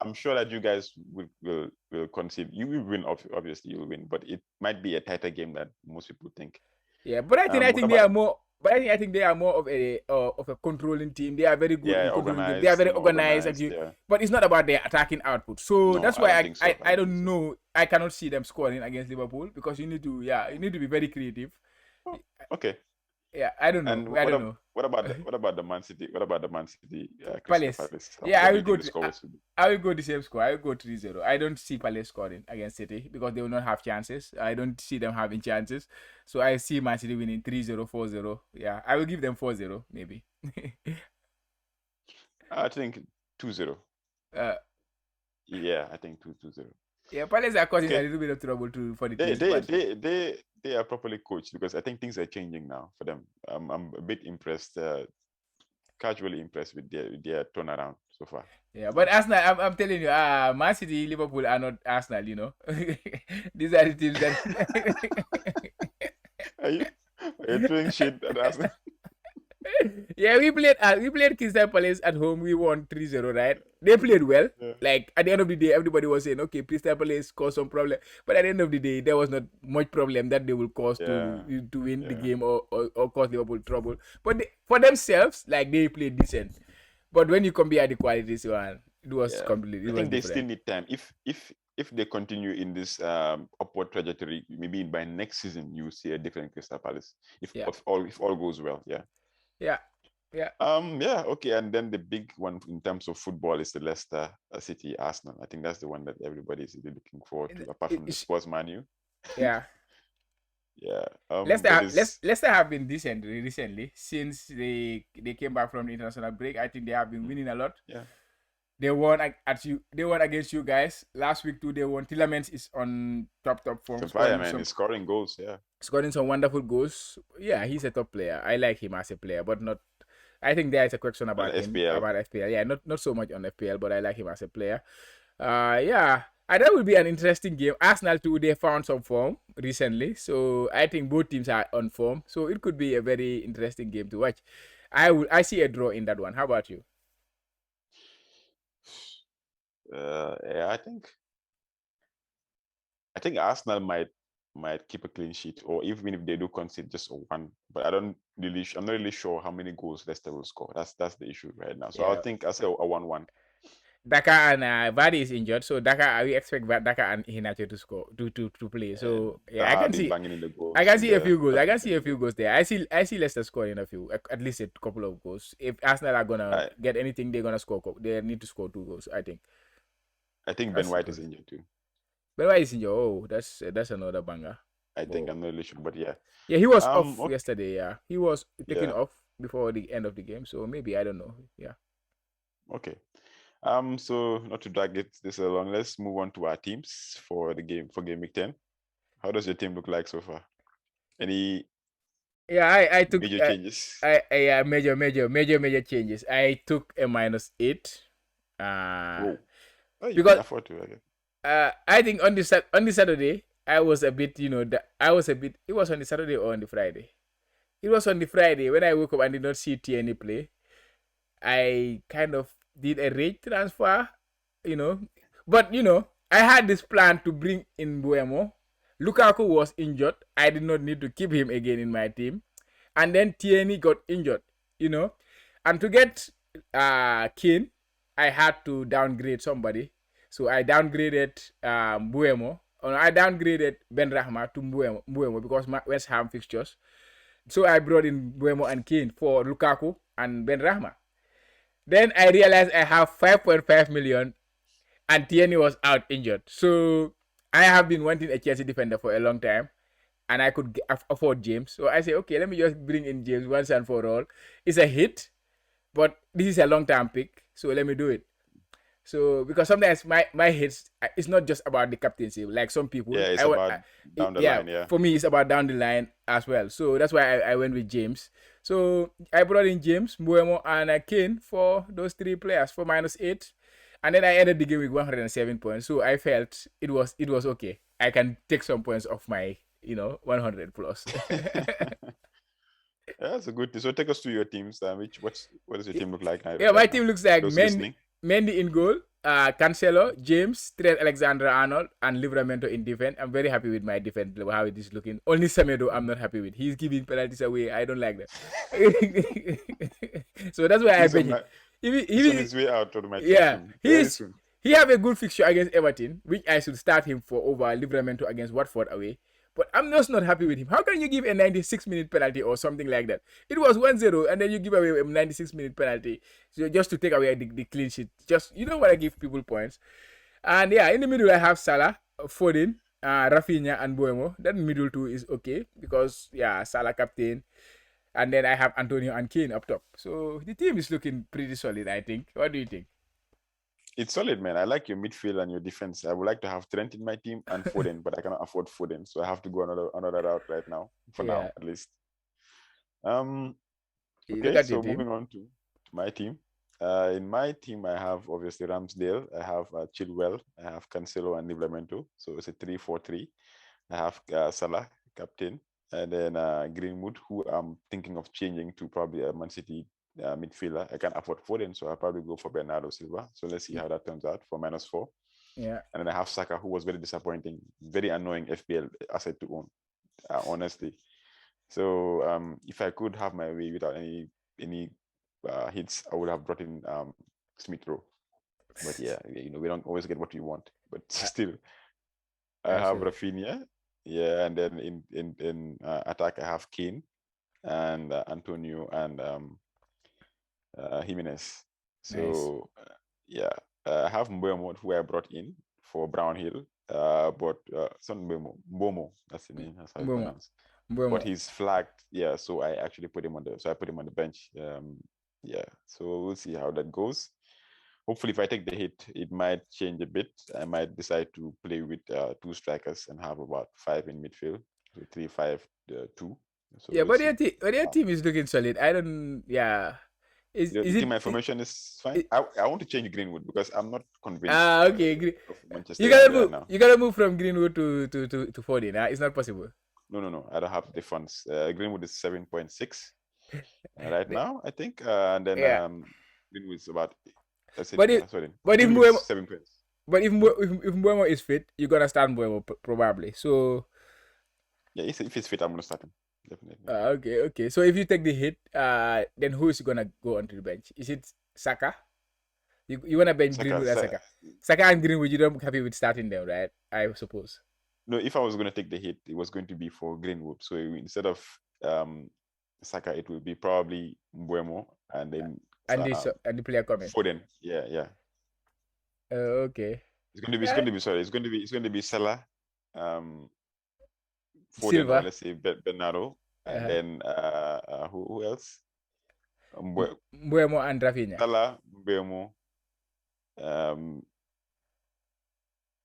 I'm sure that you guys will concede. You will win. Obviously, you will win, but it might be a tighter game than most people think. Yeah, but I think they are more. But I think they are more of a controlling team. They are very good in controlling games. They are very organized. But it's not about their attacking output. So that's why I don't know. I cannot see them scoring against Liverpool because you need to be very creative. Oh, okay. Yeah, I don't know. And I don't know. what about the Man City? What about the Man City Crystal Palace. Palace? Yeah, What do you think the score will be? I will go the same score. I will go 3-0. I don't see Palace scoring against City because they will not have chances. I don't see them having chances. So I see Man City winning 3-0, 4-0. Yeah, I will give them 4-0 maybe. I think 2-0. uh, Yeah, I think 2-0. yeah, Palace are causing a Okay. little bit of trouble for the They teams. they But they are properly coached because I think things are changing now for them. I'm a bit impressed, casually impressed with their turnaround so far. yeah, but Arsenal, I'm telling you, Man City, Liverpool are not Arsenal. You know, these are the teams that. Are you throwing shit at Arsenal? Yeah, we played Crystal Palace at home. We won 3-0, right? They played well. Yeah. Like at the end of the day, everybody was saying, okay, Crystal Palace caused some problem. But at the end of the day, there was not much problem that they will cause to win the game or cause Liverpool trouble. But for themselves, like they played decent. But when you compare the qualities, man, it was completely. I think they still need time. If they continue in this upward trajectory, maybe by next season you see a different Crystal Palace. If all goes well, yeah. Yeah. Okay. And then the big one in terms of football is the Leicester City Arsenal. I think that's the one that everybody is really looking forward to, apart from the Spurs Man U. Yeah. Yeah. Leicester have been decent recently since they came back from the international break. I think they have been winning a lot. Yeah. They won against you guys last week too. They won. Tillemans is on top form. He's scoring goals. Yeah. Scoring some wonderful goals. Yeah, he's a top player. I like him as a player, but not. I think there is a question about him FPL. about FPL. Yeah, not so much on FPL, but I like him as a player. Yeah. I thought it would be an interesting game. Arsenal too, they found some form recently. So I think both teams are on form. So it could be a very interesting game to watch. I see a draw in that one. How about you? Yeah, I think Arsenal might keep a clean sheet, or even if they do concede just one. But I'm not really sure how many goals Leicester will score. That's the issue right now. So I'll say a 1-1. Daka and Vardy is injured, so we expect Daka and Hinacho to score to play. So yeah, I can see a few goals. I can see a few goals there. I see Leicester scoring a few, at least a couple of goals. If Arsenal are gonna get anything, they're gonna score. They need to score 2 goals. I think Ben White is injured too. Ben White is injured. Oh, that's another banger. I think I'm not really sure, but yeah. Yeah, he was off yesterday. Yeah, he was taken off before the end of the game. So maybe I don't know. Yeah. Okay. So not to drag this along, let's move on to our teams for game week 10. How does your team look like so far? Any I took major changes? Major changes. I took a -8. Whoa. Oh, you because can afford to, okay. I think on the Saturday I was a bit, it was on the Saturday or on the Friday. It was on the Friday when I woke up and did not see Tierney play. I kind of did a rate transfer, but I had this plan to bring in Buemo. Lukaku was injured. I did not need to keep him again in my team. And then Tierney got injured, and to get Kane, I had to downgrade somebody. So I downgraded Buemo. I downgraded Ben Rahma to Buemo because West Ham fixtures. So I brought in Buemo and Kane for Lukaku and Ben Rahma. Then I realized I have 5.5 million and Tierney was out injured. So I have been wanting a Chelsea defender for a long time and I could afford James. So I say, okay, let me just bring in James once and for all. It's a hit, but this is a long-term pick. So let me do it. So because sometimes my hits, it's not just about the captaincy. Like some people, it's about down the line. Yeah, for me, it's about down the line as well. So that's why I went with James. So I brought in James, Mbuemo, and Kane for those 3 players for -8, and then I ended the game with 107 points. So I felt it was okay. I can take some points off my 100 plus. That's a good thing. So take us to your teams. What does your team look like now? Yeah, my team looks like Mendy in goal, Cancelo, James, Trent Alexander-Arnold, and Livramento in defense. I'm very happy with my defense, how it is looking. Only Semedo I'm not happy with. He's giving penalties away. I don't like that. So that's why I bet him. He's on his way out of my team. Yeah, he have a good fixture against Everton, which I should start him for over Livramento against Watford away. But I'm just not happy with him. How can you give a 96-minute penalty or something like that? It was 1-0, and then you give away a 96-minute penalty just to take away the clean sheet. Just, you don't want to give people points. And yeah, in the middle, I have Salah, Foden, Rafinha, and Buemo. That middle two is okay because, yeah, Salah captain. And then I have Antonio and Kane up top. So the team is looking pretty solid, I think. What do you think? It's solid, man. I like your midfield and your defense. I would like to have Trent in my team and Foden, but I cannot afford Foden, so I have to go another route right now. For now, at least. Okay, so moving on to my team. In my team, I have obviously Ramsdale. I have Chilwell. I have Cancelo and Livramento. So it's a 3-4-3. I have Salah, captain, and then Greenwood, who I'm thinking of changing to probably a Man City midfielder. I can't afford Foden, so I'll probably go for Bernardo Silva. So let's see how that turns out for -4. Yeah. And then I have Saka, who was very disappointing, very annoying FPL asset to own, honestly. So if I could have my way without any hits, I would have brought in Smith Rowe. But yeah, we don't always get what we want. But still, I have Rafinha. Yeah, and then in attack, I have Kane and Antonio and Jimenez. So yeah, I have Mbomo, who I brought in for Brownhill. But some Mbomo, that's the name. That's how it's pronounced. But he's flagged, yeah. So I actually put him on the bench. Yeah. So we'll see how that goes. Hopefully, if I take the hit, it might change a bit. I might decide to play with 2 strikers and have about 5 in midfield, so 3-5-2. So yeah, but your team is looking solid. I don't. Yeah. My formation is fine. I want to change Greenwood because I'm not convinced. Okay. Of Manchester You gotta move from Greenwood to Foden. It's not possible. No. I don't have the funds. Greenwood is 7.6 right now, I think, and then Greenwood is about. That's it. But if Mbuemo is fit, you're gonna start Mbuemo probably. So yeah, if he's fit, I'm gonna start him definitely. Okay. So if you take the hit, then who is gonna go onto the bench? Is it Saka? You wanna bench Greenwood and Saka? Saka and Greenwood, you don't happy with starting them, right? I suppose. No, if I was gonna take the hit, it was going to be for Greenwood. So instead of Saka, it will be probably Mbuemo and then and the player coming. Foden. Yeah. Okay. It's going to be Salah, Foden, Silva. let's say Bernardo, and then who else? Mbuemo and Rafinha. Salah, Mbuemo,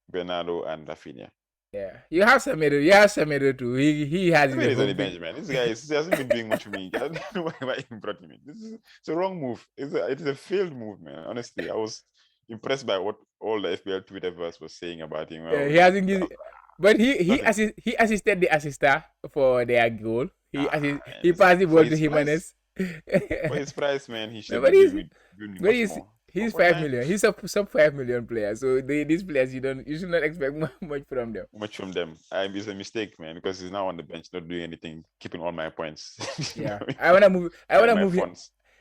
Bernardo and Rafinha. Yeah, you have Semedo too. He has on the bench, man. This guy hasn't been doing much for me. I don't know why he brought him in. It's a wrong move. It's a failed move, man. Honestly, I was impressed by what all the FPL Twitterverse was saying about him. Yeah, he hasn't given, but he assisted the assister for their goal. He passed the ball to Jimenez. For his price, man, he should be doing much more. He's 5 million. He's a sub 5 million player. So these players, you should not expect much from them. It's a mistake, man, because he's now on the bench, not doing anything, keeping all my points. Yeah, I wanna move him.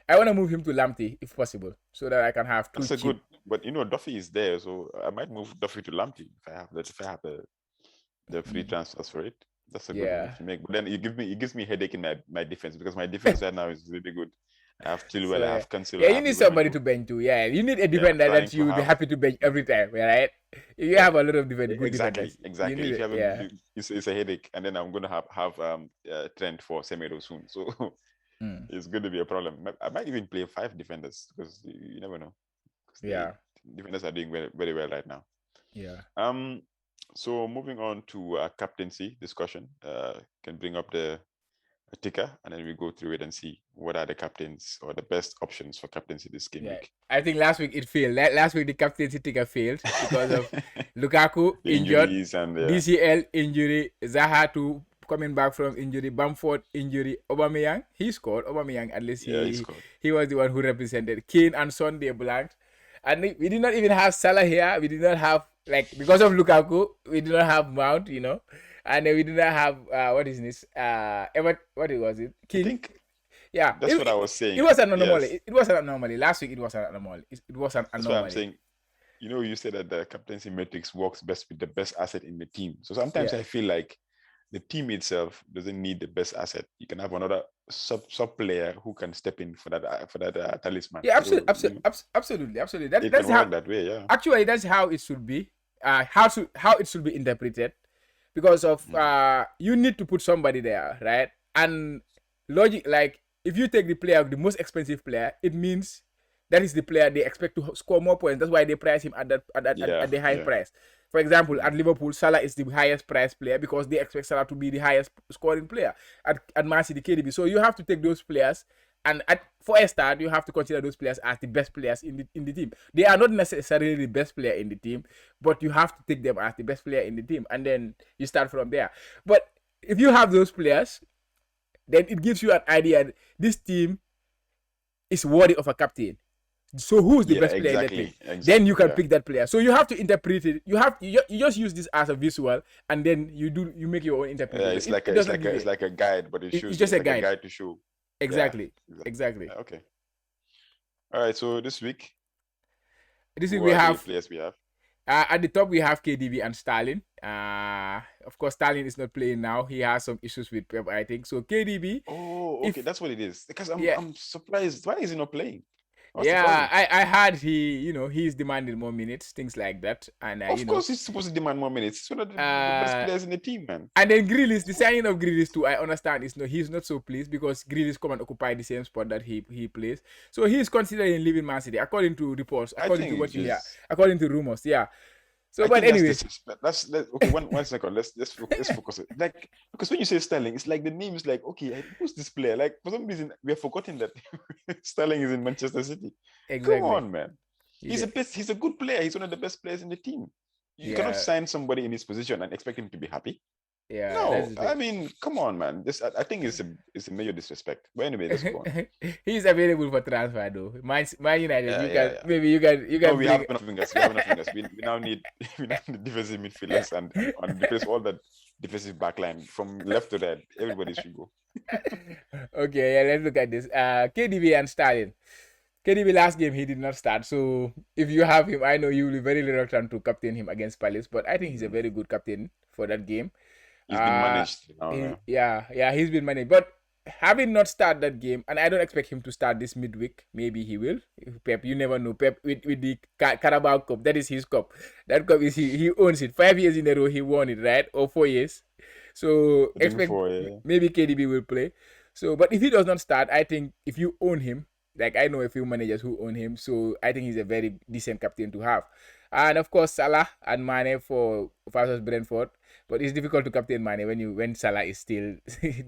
I wanna move him to Lamptey if possible, so that I can have 2 That's good. But Duffy is there, so I might move Duffy to Lamptey if I have the free transfers for it. That's a good move to make. But then it gives me headache in my defense because my defense right now is really good. I have Chilwell, I have Cancelo. Yeah, you need somebody to bench too. Yeah, you need a defender that you will be happy to bench every time, right? If you have a lot of good defenders. Exactly. It's a headache, and then I'm going to have Trent for Semedo soon. So it's going to be a problem. I might even play 5 defenders because you never know. Defenders are doing very, very well right now. Yeah. So moving on to captaincy discussion. Can bring up the ticker and then we go through it and see what are the captains or the best options for captaincy this game week. I think last week it failed. Last week the captaincy ticker failed because of Lukaku injured, and, DCL injury, Zaha too coming back from injury, Bamford injury, Aubameyang. He scored. Aubameyang, at least he was the one who represented. Kane and Son, they blanked. And we did not even have Salah here. We did not have, because of Lukaku, we did not have Mount, and we did not have what was it? King. I think that's what I was saying. It was an anomaly. Yes. It was an anomaly. Last week it was an anomaly. It was an anomaly. That's what I'm saying. You said that the captaincy matrix works best with the best asset in the team. So sometimes I feel like the team itself doesn't need the best asset. You can have another sub player who can step in for that talisman. Yeah, So absolutely. it That's can how work that way. Yeah. actually that's how it should be. How it should be interpreted, because of you need to put somebody there, right? And logic, like if you take the player, the most expensive player, it means that is the player they expect to score more points. That's why they price him at at the high price. For example, at Liverpool, Salah is the highest price player because they expect Salah to be the highest scoring player. At Man City, KDB. So you have to take those players, and for a start, you have to consider those players as the best players in the team. They are not necessarily the best player in the team, but you have to take them as the best player in the team, and then you start from there. But if you have those players, then it gives you an idea this team is worthy of a captain. So who's the best player in the team? Then you can pick that player. So you have to interpret it. You just use this as a visual, and then you make your own interpretation. It's like a guide, but it's just a guide to show. Exactly. Okay. All right. So this week we have players we have. At the top we have KDB and Stalin. Of course, Stalin is not playing now. He has some issues with Pep, I think. So KDB. Oh, okay, that's what it is. Because I'm surprised. Why is he not playing? I heard he's demanding more minutes, things like that. And of course he's supposed to demand more minutes. He's one of the best players in the team, man. And then Grealish, the signing of Grealish too, I understand he's not so pleased because Grealish come and occupy the same spot that he plays. So he's considering leaving Man City, according to reports, according to what you hear, according to rumors. Yeah. So, but anyway, that's okay. One second. Let's focus. Like, because when you say Sterling, it's like the name is like, okay, who's this player? Like, for some reason, we have forgotten that Sterling is in Manchester City. Exactly. Come on, man. He's a good player. He's one of the best players in the team. You cannot sign somebody in his position and expect him to be happy. Yeah. No, I mean, come on, man. I think it's a major disrespect. But anyway, let's go on. He's available for transfer though. Man United, maybe you can. No, we have enough fingers. We now need defensive midfielders and replace all that defensive backline from left to right. Everybody should go. Okay, yeah, let's look at this. KDB and Stalin. KDB last game he did not start, so if you have him, I know you will be very reluctant to captain him against Palace, but I think he's a very good captain for that game. He's been managed. He's been managed. But having not started that game, and I don't expect him to start this midweek, maybe he will. Pep, you never know. Pep with the Carabao Cup, that is his cup. That cup is he owns it. 5 years in a row he won it, right? Or 4 years. So expect maybe KDB will play. So, but if he does not start, I think if you own him, like I know a few managers who own him, so I think he's a very decent captain to have. And of course Salah and Mane versus Brentford. But it's difficult to captain Mane when Salah is still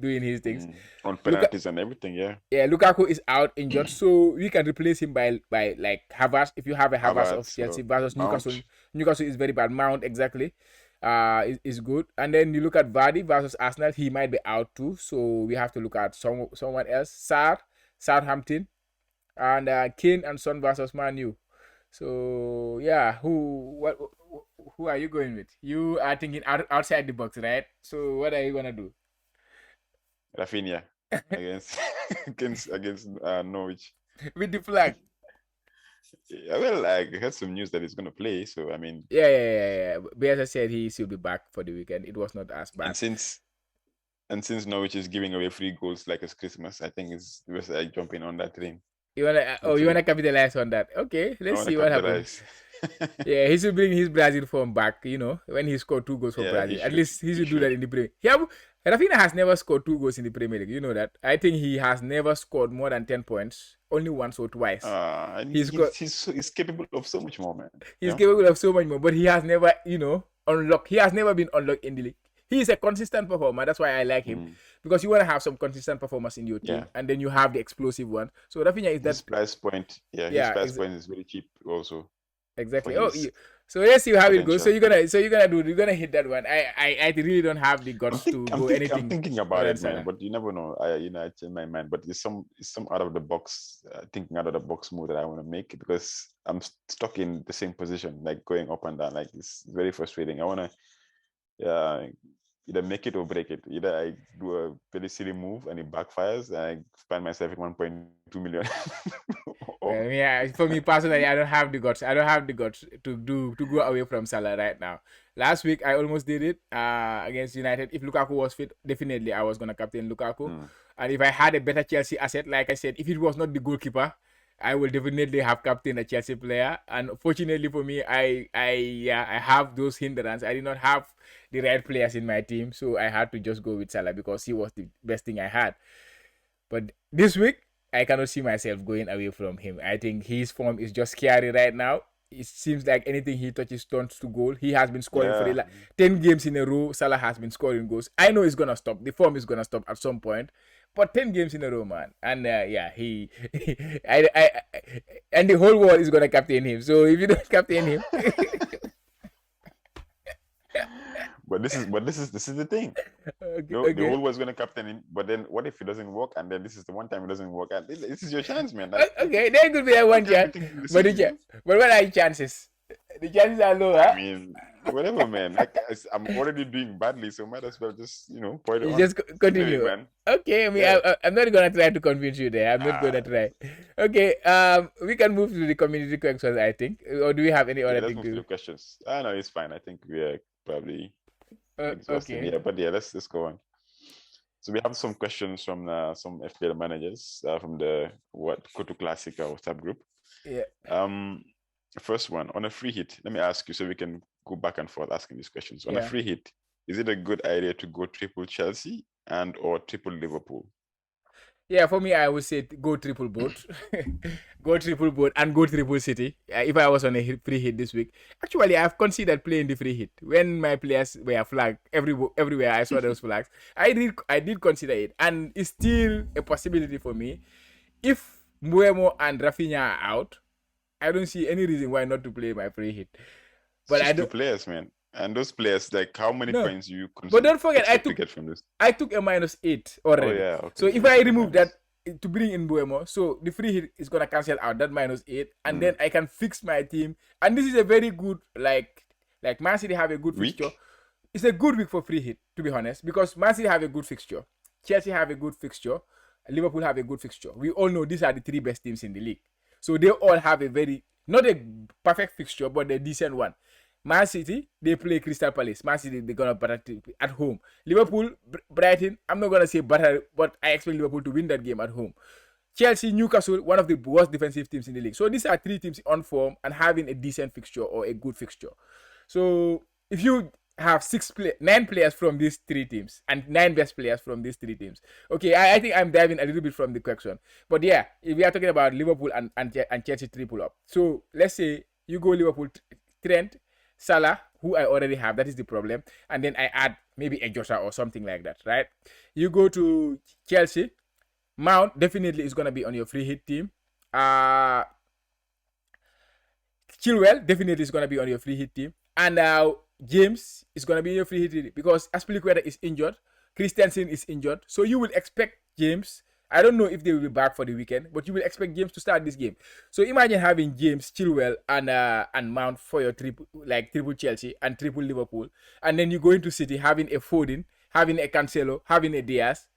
doing his things. On penalties and everything, yeah. Yeah, Lukaku is out injured, so we can replace him by like Havertz. If you have a Havertz of Chelsea versus Newcastle, Newcastle is very bad. Mount, exactly, is good. And then you look at Vardy versus Arsenal, he might be out too. So we have to look at someone else. Southampton, and Kane and Son versus Man U. So yeah, who are you going with? You are thinking outside the box, right? So what are you gonna do? Rafinha against Norwich with the flag. Yeah, well, I heard some news that he's gonna play. So I mean, yeah. Bielsa said he should be back for the weekend. It was not as bad. And since Norwich is giving away free goals like it's Christmas, I think it's like jumping on that train. You wanna capitalize on that? Okay, let's see what happens. Yeah, he should bring his Brazil form back. When he scored 2 goals for Brazil, at least he should do that in the Premier. Rafinha has never scored 2 goals in the Premier League. You know that. I think he has never scored more than 10 points, only once or twice. He's capable of so much more, man. He's capable of so much more, but he has never, unlocked. He has never been unlocked in the league. He is a consistent performer. That's why I like him. Because you want to have some consistent performance in your team, and then you have the explosive one. So Rafinha is that his price point. Yeah, his price point is very cheap also. Exactly. So let's see how it goes. So you're gonna hit that one. I really don't have the guts to go anything. I'm thinking about it, man. But you never know. I change my mind. But it's some out of the box, thinking out of the box move that I want to make because I'm stuck in the same position, like going up and down. Like it's very frustrating. I wanna, either make it or break it. Either I do a very silly move and it backfires and I find myself at 1.2 million. For me personally, I don't have the guts. I don't have the guts to go away from Salah right now. Last week I almost did it against United. If Lukaku was fit, definitely I was gonna captain Lukaku. And if I had a better Chelsea asset, like I said, if it was not the goalkeeper, I will definitely have captain a Chelsea player. And fortunately for me, I have those hindrances. I did not have the right players in my team, so I had to just go with Salah because he was the best thing I had. But this week, I cannot see myself going away from him. I think his form is just scary right now. It seems like anything he touches turns to goal. He has been scoring for 10 games in a row. Salah has been scoring goals. I know it's gonna stop. The form is gonna stop at some point. But 10 games in a row, man. And and the whole world is gonna captain him. So if you don't captain him, But this is the thing. okay. The whole world's gonna captain him, but then what if it doesn't work? And then this is the one time it doesn't work. And this is your chance, man. Okay, there could be a one chance. But what are the chances? The chances are low, huh? I mean, whatever, man. I'm already doing badly, so might as well just point it on. Just continue, man. Okay, I mean, I'm not gonna try to convince you there. I'm not gonna try. Okay, we can move to the community questions, I think. Or do we have any other thing to do? Questions? No, it's fine. I think we are probably exhausted. Okay. Yeah, but yeah, let's go on. So we have some questions from some FPL managers from the Kotu Classic WhatsApp group. Yeah. First one, on a free hit, let me ask you so we can go back and forth asking these questions. On a free hit, is it a good idea to go triple Chelsea and or triple Liverpool? Yeah, for me, I would say go triple both. Go triple both and go triple City. If I was on a free hit this week. Actually, I've considered playing the free hit. When my players were flagged everywhere, I saw those flags. I did consider it. And it's still a possibility for me. If Mbeumo and Rafinha are out, I don't see any reason why not to play my free hit. But I don't. Two players, man. And those players, like how many points you consider? But don't forget, I took a -8 already. Oh, yeah, okay. So if I remove that to bring in Mbeumo, so the free hit is gonna cancel out that -8, and then I can fix my team. And this is a very good like Man City have a good fixture. It's a good week for free hit, to be honest, because Man City have a good fixture, Chelsea have a good fixture, Liverpool have a good fixture. We all know these are the three best teams in the league. So they all have a very, not a perfect fixture, but a decent one. Man City, they play Crystal Palace. Man City, they're going to batter at home. Liverpool, Brighton, I'm not going to say batter, but I expect Liverpool to win that game at home. Chelsea, Newcastle, one of the worst defensive teams in the league. So these are three teams on form and having a decent fixture or a good fixture. So if you have 9 players from these three teams and 9 best players from these three teams. Okay, I think I'm diving a little bit from the question. But yeah, if we are talking about Liverpool and Chelsea triple up. So let's say you go Liverpool, Trent, Salah, who I already have, that is the problem. And then I add maybe a Jota or something like that, right? You go to Chelsea, Mount definitely is going to be on your free hit team. Chilwell definitely is going to be on your free hit team. And James is going to be in your free hit team because Aspilicueta is injured. Christensen is injured. So you will expect James. I don't know if they will be back for the weekend, but you will expect James to start this game. So imagine having James, Chilwell, and Mount for your triple Chelsea and triple Liverpool, and then you go into City having a Foden, having a Cancelo, having a Diaz.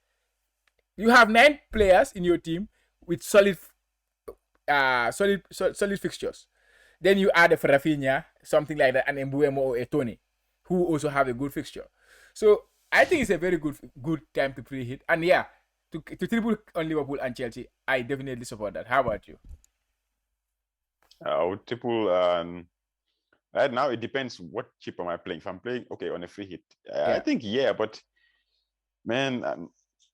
You have 9 players in your team with solid fixtures. Then you add a Rafinha, something like that, and Mbeumo or a Tony, who also have a good fixture. So I think it's a very good time to pre-hit, and yeah. To triple on Liverpool and Chelsea, I definitely support that. How about you? I would triple. Right now, it depends what chip am I playing. If I'm playing, on a free hit, I think but man,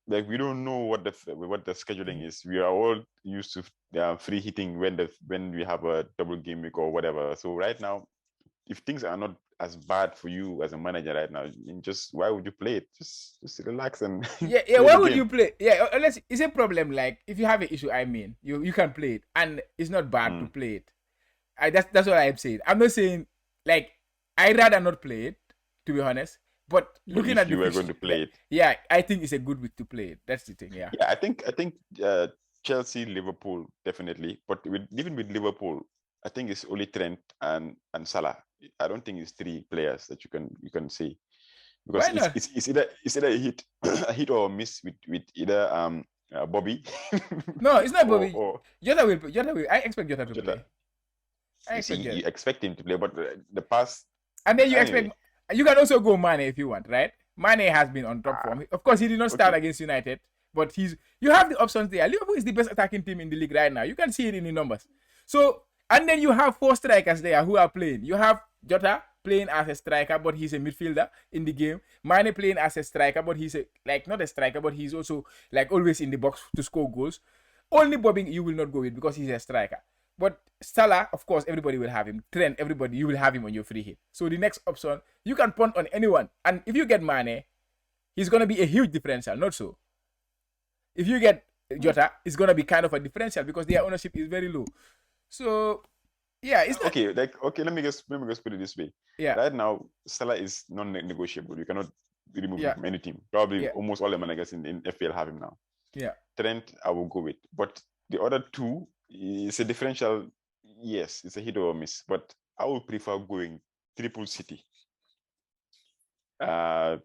like we don't know what the scheduling is. We are all used to free hitting when we have a double game week or whatever. So right now, if things are not as bad for you as a manager right now, why would you play it? Just relax and why would you play? Unless it's a problem. Like if you have an issue, I mean, you can play it, and it's not bad to play it. That's what I'm saying. I'm not saying like I'd rather not play it, to be honest. But looking at you were going to play it, I think it's a good week to play it. That's the thing. Yeah, I think Chelsea, Liverpool definitely, but even with Liverpool, I think it's only Trent and Salah. I don't think it's 3 players that you can see, because it's either a hit or a miss with either Bobby. No, it's not Bobby. Jota will. I expect Jota to play. You expect him to play, but the pass. And then you expect You can also go Mane if you want, right? Mane has been on top form. Of course, he did not start against United, but you have the options there. Liverpool is the best attacking team in the league right now. You can see it in the numbers. So, and then you have 4 strikers there who are playing. You have Jota playing as a striker, but he's a midfielder in the game. Mane playing as a striker, but he's not a striker, but he's also like always in the box to score goals. Only Bobby you will not go with because he's a striker. But Salah, of course, everybody will have him. Trent, everybody, you will have him on your free hit. So the next option, you can punt on anyone. And if you get Mane, he's going to be a huge differential, not so. If you get Jota, it's going to be kind of a differential because their ownership is very low. So, yeah. It's okay, let me just put it this way. Yeah. Right now, Salah is non-negotiable. You cannot remove him from any team. Probably almost all the managers in FPL have him now. Yeah. Trent, I will go with. But the other two, it's a differential. Yes, it's a hit or miss. But I would prefer going triple City. Right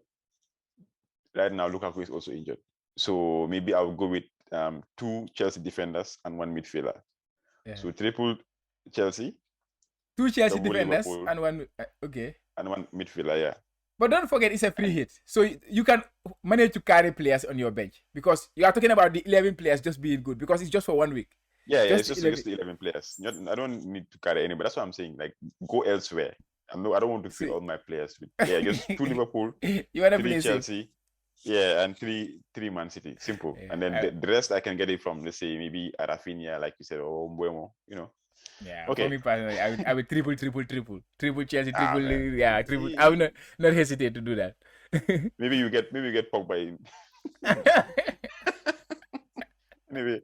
now, Lukaku is also injured. So maybe I'll go with 2 Chelsea defenders and 1 midfielder. Yeah. So triple Chelsea. 2 Chelsea defenders Liverpool, and 1... okay. And 1 midfielder, yeah. But don't forget, it's a free hit. So you can manage to carry players on your bench. Because you are talking about the 11 players just being good. Because it's just for 1 week. Yeah, it's just the 11 players. I don't need to carry anybody. That's what I'm saying. Like, go elsewhere. I don't want to fill all my players with... Yeah, just 2 Liverpool, you want to 3 Chelsea. Yeah, and 3 Man City. Simple. Yeah, and then the rest I can get it from, let's say, maybe Rafinha, like you said, or Mbuemo, Yeah, okay. For me personally, I would triple Chelsea, triple. I would not hesitate to do that. maybe you get Pogba in. Anyway,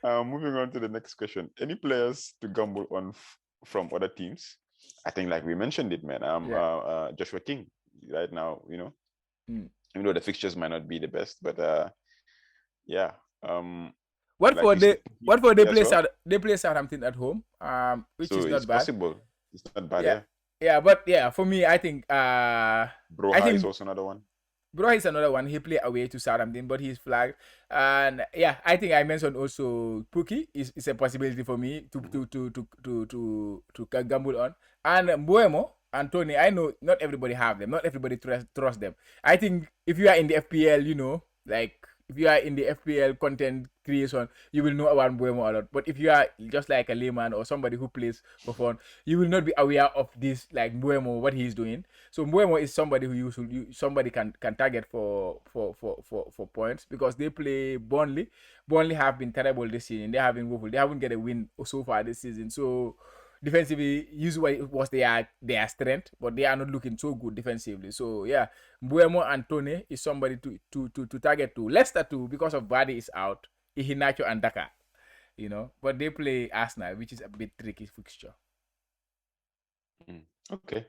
moving on to the next question. Any players to gamble on from other teams? I think, like we mentioned it, man. Joshua King right now, even though the fixtures might not be the best, but yeah. Watford they play Southampton at home, which is not bad. Possible. It's not bad. Yeah, but yeah, for me, I think Broha is also another one. Broha is another one. He played away to Southampton, but he's flagged. And yeah, I think I mentioned also Pukki is a possibility for me to gamble on. And Mbuemo and Tony, I know not everybody have them. Not everybody trust them. I think if you are in the FPL, if you are in the FPL content creation, you will know about Mbuemo a lot. But if you are just like a layman or somebody who plays for fun, you will not be aware of this, like Mbuemo, what he's doing. So Mbuemo is somebody who somebody can target for points because they play Burnley. Burnley have been terrible this season. They have been woeful. They haven't get a win so far this season. So defensively, usually was their strength, but they are not looking so good defensively. So yeah, Mbuemo and Tone is somebody to target to. Leicester too, because of Vardy is out, Iheanacho and Daka, but they play Arsenal, which is a bit tricky fixture. Okay.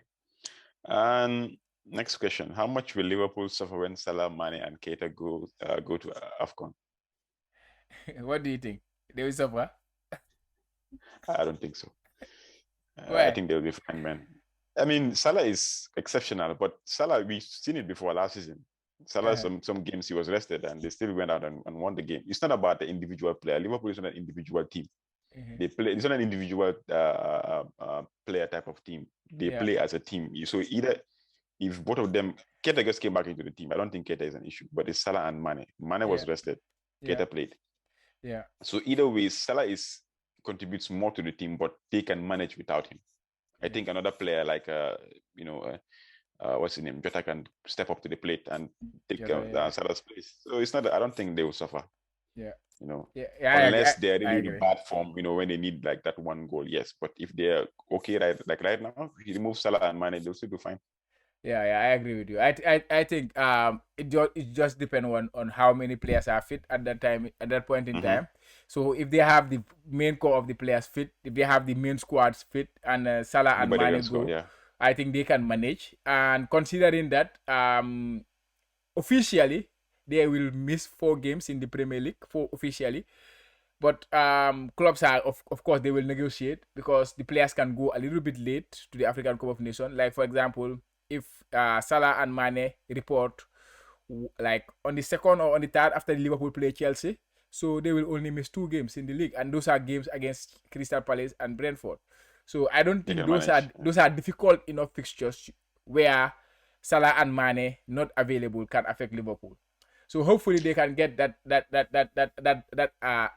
And next question: how much will Liverpool suffer when Salah, Mane, and Keita go to AFCON? What do you think? They will suffer? I don't think so. I think they'll be fine, man. I mean, Salah is exceptional, but Salah, we've seen it before last season. Salah, some games he was rested and they still went out and won the game. It's not about the individual player. Liverpool is not an individual team. Mm-hmm. It's not an individual player type of team. They play as a team. So either if both of them, Keita just came back into the team. I don't think Keita is an issue, but it's Salah and Mane. Mane was rested. Keita played. Yeah. So either way, Salah contributes more to the team, but they can manage without him. I think another player like what's his name, Jota can step up to the plate and take Salah's place. So it's not. I don't think they will suffer. Yeah. Unless they're really in bad form, when they need like that one goal, yes. But if they're okay, right now, he removes Salah and Mane, they'll still do fine. Yeah, I agree with you. I think it just depends on how many players are fit at that point in time. So if they have the main core of the players fit, if they have the main squads fit, and Salah and Mane go, I think they can manage. And considering that officially they will miss 4 games in the Premier League, 4 officially. But clubs are, of course, they will negotiate because the players can go a little bit late to the African Cup of Nations. Like, for example, if Salah and Mane report like on the 2nd or on the 3rd after Liverpool play Chelsea, so they will only miss 2 games in the league, and those are games against Crystal Palace and Brentford. So I don't think those are difficult enough fixtures where Salah and Mane not available can affect Liverpool. So hopefully they can get that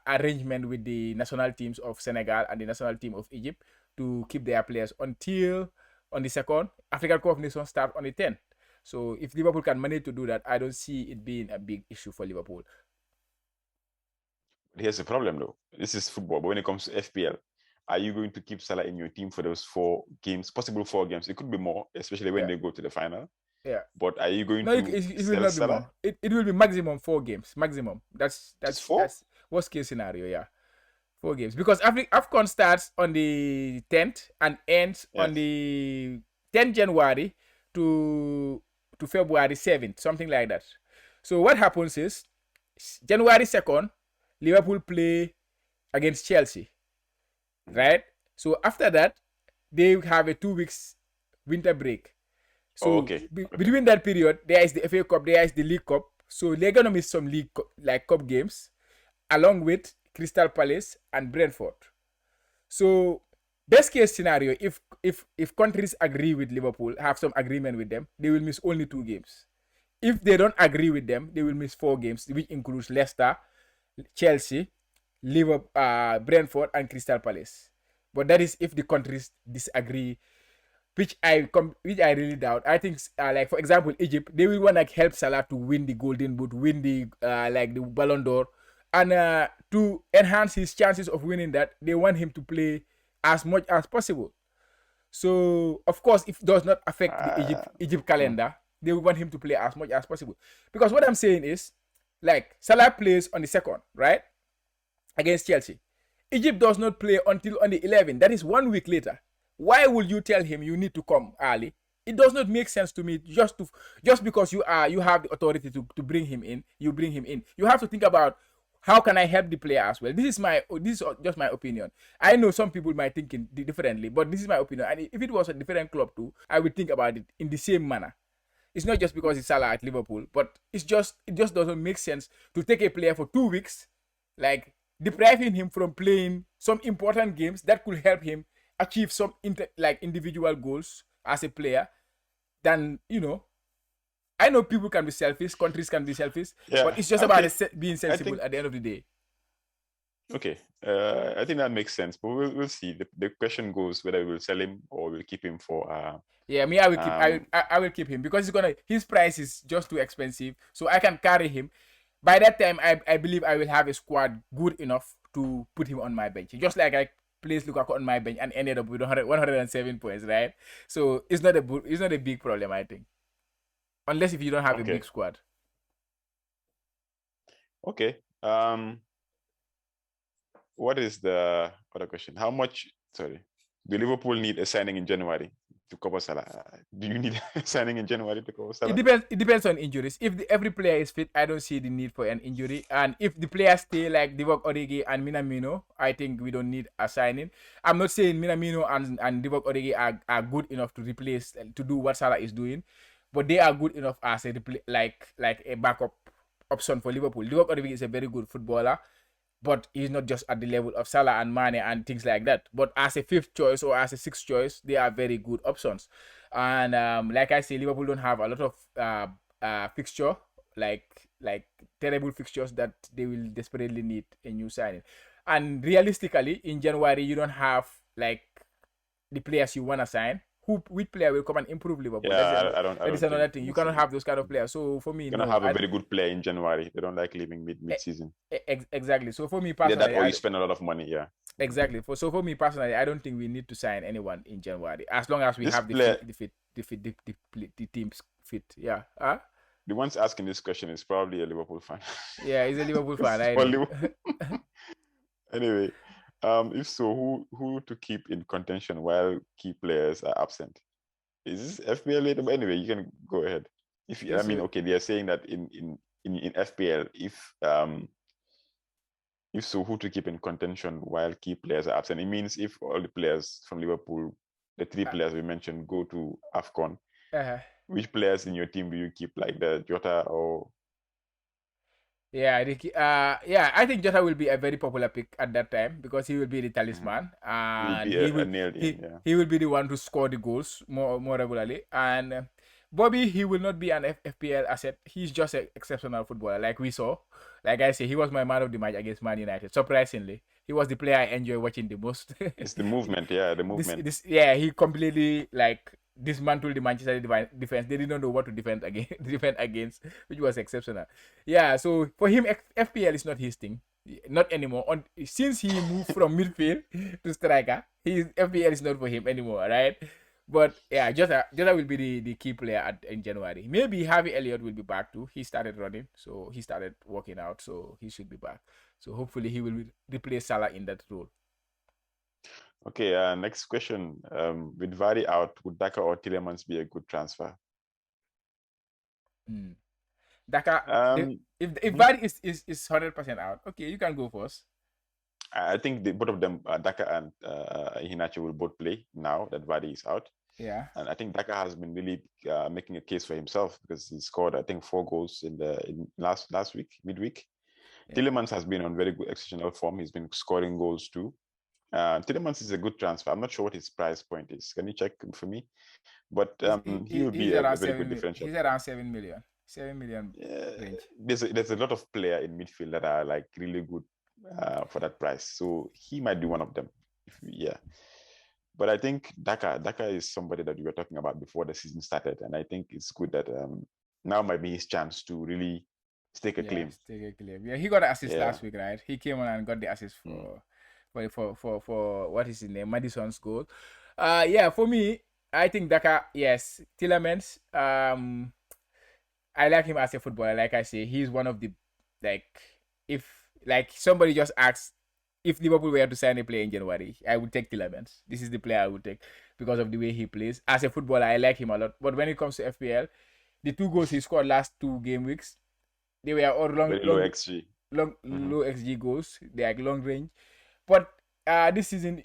arrangement with the national teams of Senegal and the national team of Egypt to keep their players until on the second. African Cup of Nations start on the 10th. So if Liverpool can manage to do that, I don't see it being a big issue for Liverpool. Here's the problem though. This is football, but when it comes to FPL, are you going to keep Salah in your team for those 4 games, possible 4 games? It could be more, especially when they go to the final. Yeah. But are you going No, to it will not be more. It will be maximum 4 games. Maximum. That's 4? That's worst case scenario, yeah. 4 games. Because AFCON starts on the 10th and ends on the 10th January to February 7th, something like that. So what happens is January 2nd, Liverpool play against Chelsea. Right? So after that, they have a 2 weeks winter break. So between that period, there is the FA Cup, there is the League Cup. So they're gonna miss some league like cup games, along with Crystal Palace and Brentford. So best case scenario, if countries agree with Liverpool, have some agreement with them, they will miss only 2 games. If they don't agree with them, they will miss 4 games, which includes Leicester, Chelsea, Liverpool, Brentford, and Crystal Palace. But that is if the countries disagree, which I really doubt. I think, like for example, Egypt, they will want to help Salah to win the Golden Boot, win the like the Ballon d'Or, and to enhance his chances of winning that, they want him to play as much as possible. So of course, if it does not affect the Egypt calendar, they will want him to play as much as possible. Because what I'm saying is, like Salah plays on the 2nd, right, against Chelsea. Egypt does not play until on the 11th. That is 1 week later. Why would you tell him you need to come early? It does not make sense to me. Just because you have the authority to bring him in, you bring him in. You have to think about, how can I help the player as well? This is just my opinion. I know some people might think differently, but this is my opinion. And if it was a different club too, I would think about it in the same manner. It's not just because it's Salah at Liverpool, but it just doesn't make sense to take a player for 2 weeks, like depriving him from playing some important games that could help him achieve some individual goals as a player. Than, I know people can be selfish, countries can be selfish, but it's just about being sensible at the end of the day. Okay, I think that makes sense, but we'll see. The question goes whether we'll sell him or we'll keep him for. I will keep him because his price is just too expensive, so I can carry him. By that time, I believe I will have a squad good enough to put him on my bench, just like I placed Lukaku on my bench and ended up with 107 points, right? So it's not a big problem, I think, unless if you don't have a big squad. Okay. What is the other question? Do Liverpool need a signing in January to cover Salah? Do you need a signing in January to cover Salah? It depends on injuries. If every player is fit, I don't see the need for an injury. And if the players stay like Divock Origi and Minamino, I think we don't need a signing. I'm not saying Minamino and Divock Origi are good enough to replace, to do what Salah is doing, but they are good enough as a a backup option for Liverpool. Divock Origi is a very good footballer, but he's not just at the level of Salah and Mane and things like that. But as a 5th choice or as a 6th choice, they are very good options. And like I say, Liverpool don't have a lot of fixture, like terrible fixtures that they will desperately need a new signing. And realistically, in January, you don't have like the players you want to sign. Which player will come and improve Liverpool? That is another thing. You cannot have those kind of players. So for me, you cannot have a very good player in January. They don't like leaving mid-season. Exactly. So for me personally, or you spend a lot of money. Yeah. Exactly. So for me personally, I don't think we need to sign anyone in January as long as we have the teams fit. Yeah. The ones asking this question is probably a Liverpool fan. Yeah, he's a Liverpool fan. I know. Anyway. If so, who to keep in contention while key players are absent? Is this FPL later? But anyway, you can go ahead. They are saying that in FPL, if so, who to keep in contention while key players are absent? It means if all the players from Liverpool, the 3 players we mentioned, go to AFCON, which players in your team do you keep, like the Jota or? Yeah, I think Jota will be a very popular pick at that time because he will be the talisman, and he will be the one to score the goals more regularly. And Bobby, he will not be an FPL asset. He's just an exceptional footballer, like we saw. Like I say, he was my man of the match against Man United. Surprisingly, he was the player I enjoy watching the most. It's the movement, yeah, the movement. Yeah, he completely like dismantled the Manchester defense. They did not know what to defend against, which was exceptional. Yeah, so for him, FPL is not his thing, not anymore. Since he moved from midfield to striker, his FPL is not for him anymore, right? But yeah, Jota will be the key player in January. Maybe Harvey Elliott will be back too. He started running, so he started working out, so he should be back. So hopefully he will replace Salah in that role. Okay, next question. With Vardy out, would Daka or Tielemans be a good transfer? Daka, if Vardy is 100% out, okay, you can go first. I think both of them, Daka and Iheanacho, will both play now that Vardy is out. Yeah. And I think Daka has been really making a case for himself because he scored, I think, 4 goals in last week, midweek. Yeah. Tielemans has been on very good exceptional form. He's been scoring goals too. Tielemans is a good transfer. I'm not sure what his price point is. Can you check for me? But he will be a very good differential. He's around 7 million. 7 million range. There's a lot of players in midfield that are like really good for that price. So he might be one of them. Yeah. But I think Daka is somebody that we were talking about before the season started. And I think it's good that now might be his chance to really stake a claim. Yeah, he got an assist last week, right? He came on and got the assist for what is his name? Madison's goal. For me, I think Daka, yes. Tielemans, I like him as a footballer. Like I say, he's one of the, if somebody just asks if Liverpool were to sign a player in January, I would take Tielemans. This is the player I would take because of the way he plays. As a footballer, I like him a lot. But when it comes to FPL, the 2 goals he scored last 2 game weeks, they were all low XG. Low XG goals. They are long range. But this season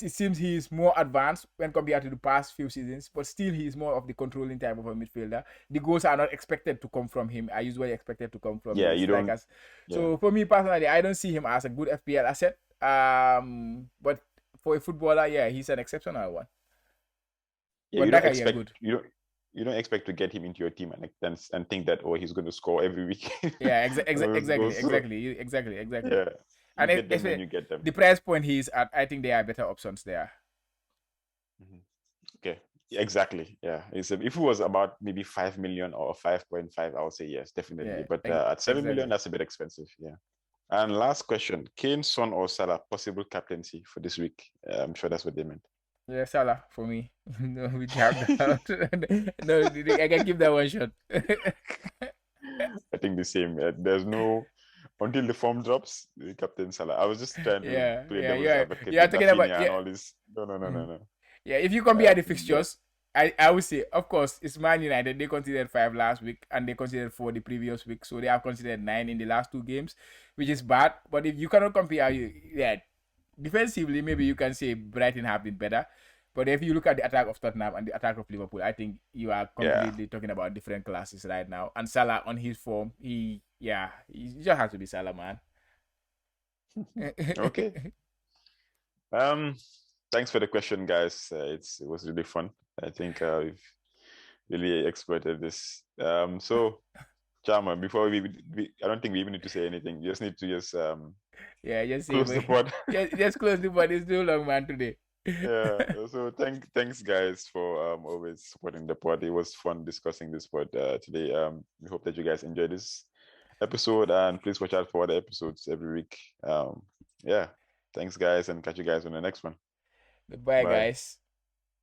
it seems he is more advanced when compared to the past few seasons, but still he is more of the controlling type of a midfielder. The goals are not expected to come from him. Are usually expected to come from strikers. So for me personally, I don't see him as a good FPL asset. But for a footballer, he's an exceptional one. Yeah, you don't expect to get him into your team and think that he's going to score every week. Yeah, exactly. Yeah. And when you get them. The price point he's at, I think there are better options there. Okay, exactly. Yeah, if it was about maybe 5 million or 5.5, I would say yes, definitely. Yeah, but at 7 million, that's a bit expensive. Yeah. And last question: Kane, Son, or Salah possible captaincy for this week? I'm sure that's what they meant. Yeah, Salah for me. No, we have that. No, I can give that one shot. I think the same. There's no. Until the form drops, the Captain Salah. I was just trying to play devil's advocate. Yeah, talking about and all this. No. Yeah, if you compare the fixtures, I would say, of course, it's Man United. They considered 5 last week and they considered 4 the previous week. So they have considered 9 in the last 2 games, which is bad. But if you cannot compare, defensively, maybe you can say Brighton have been better. But if you look at the attack of Tottenham and the attack of Liverpool, I think you are completely talking about different classes right now. And Salah on his form, he just has to be Salah, man. Okay. Thanks for the question, guys. It was really fun. I think we've really exploited this. So, Chama, before we I don't think we even need to say anything. You just need to just close the pod. Just close the pod. It's too long, man, today. Yeah. So thanks guys for always supporting the pod. It was fun discussing this pod today. We hope that you guys enjoyed this episode and please watch out for other episodes every week. Thanks guys and catch you guys on the next one. Goodbye, guys.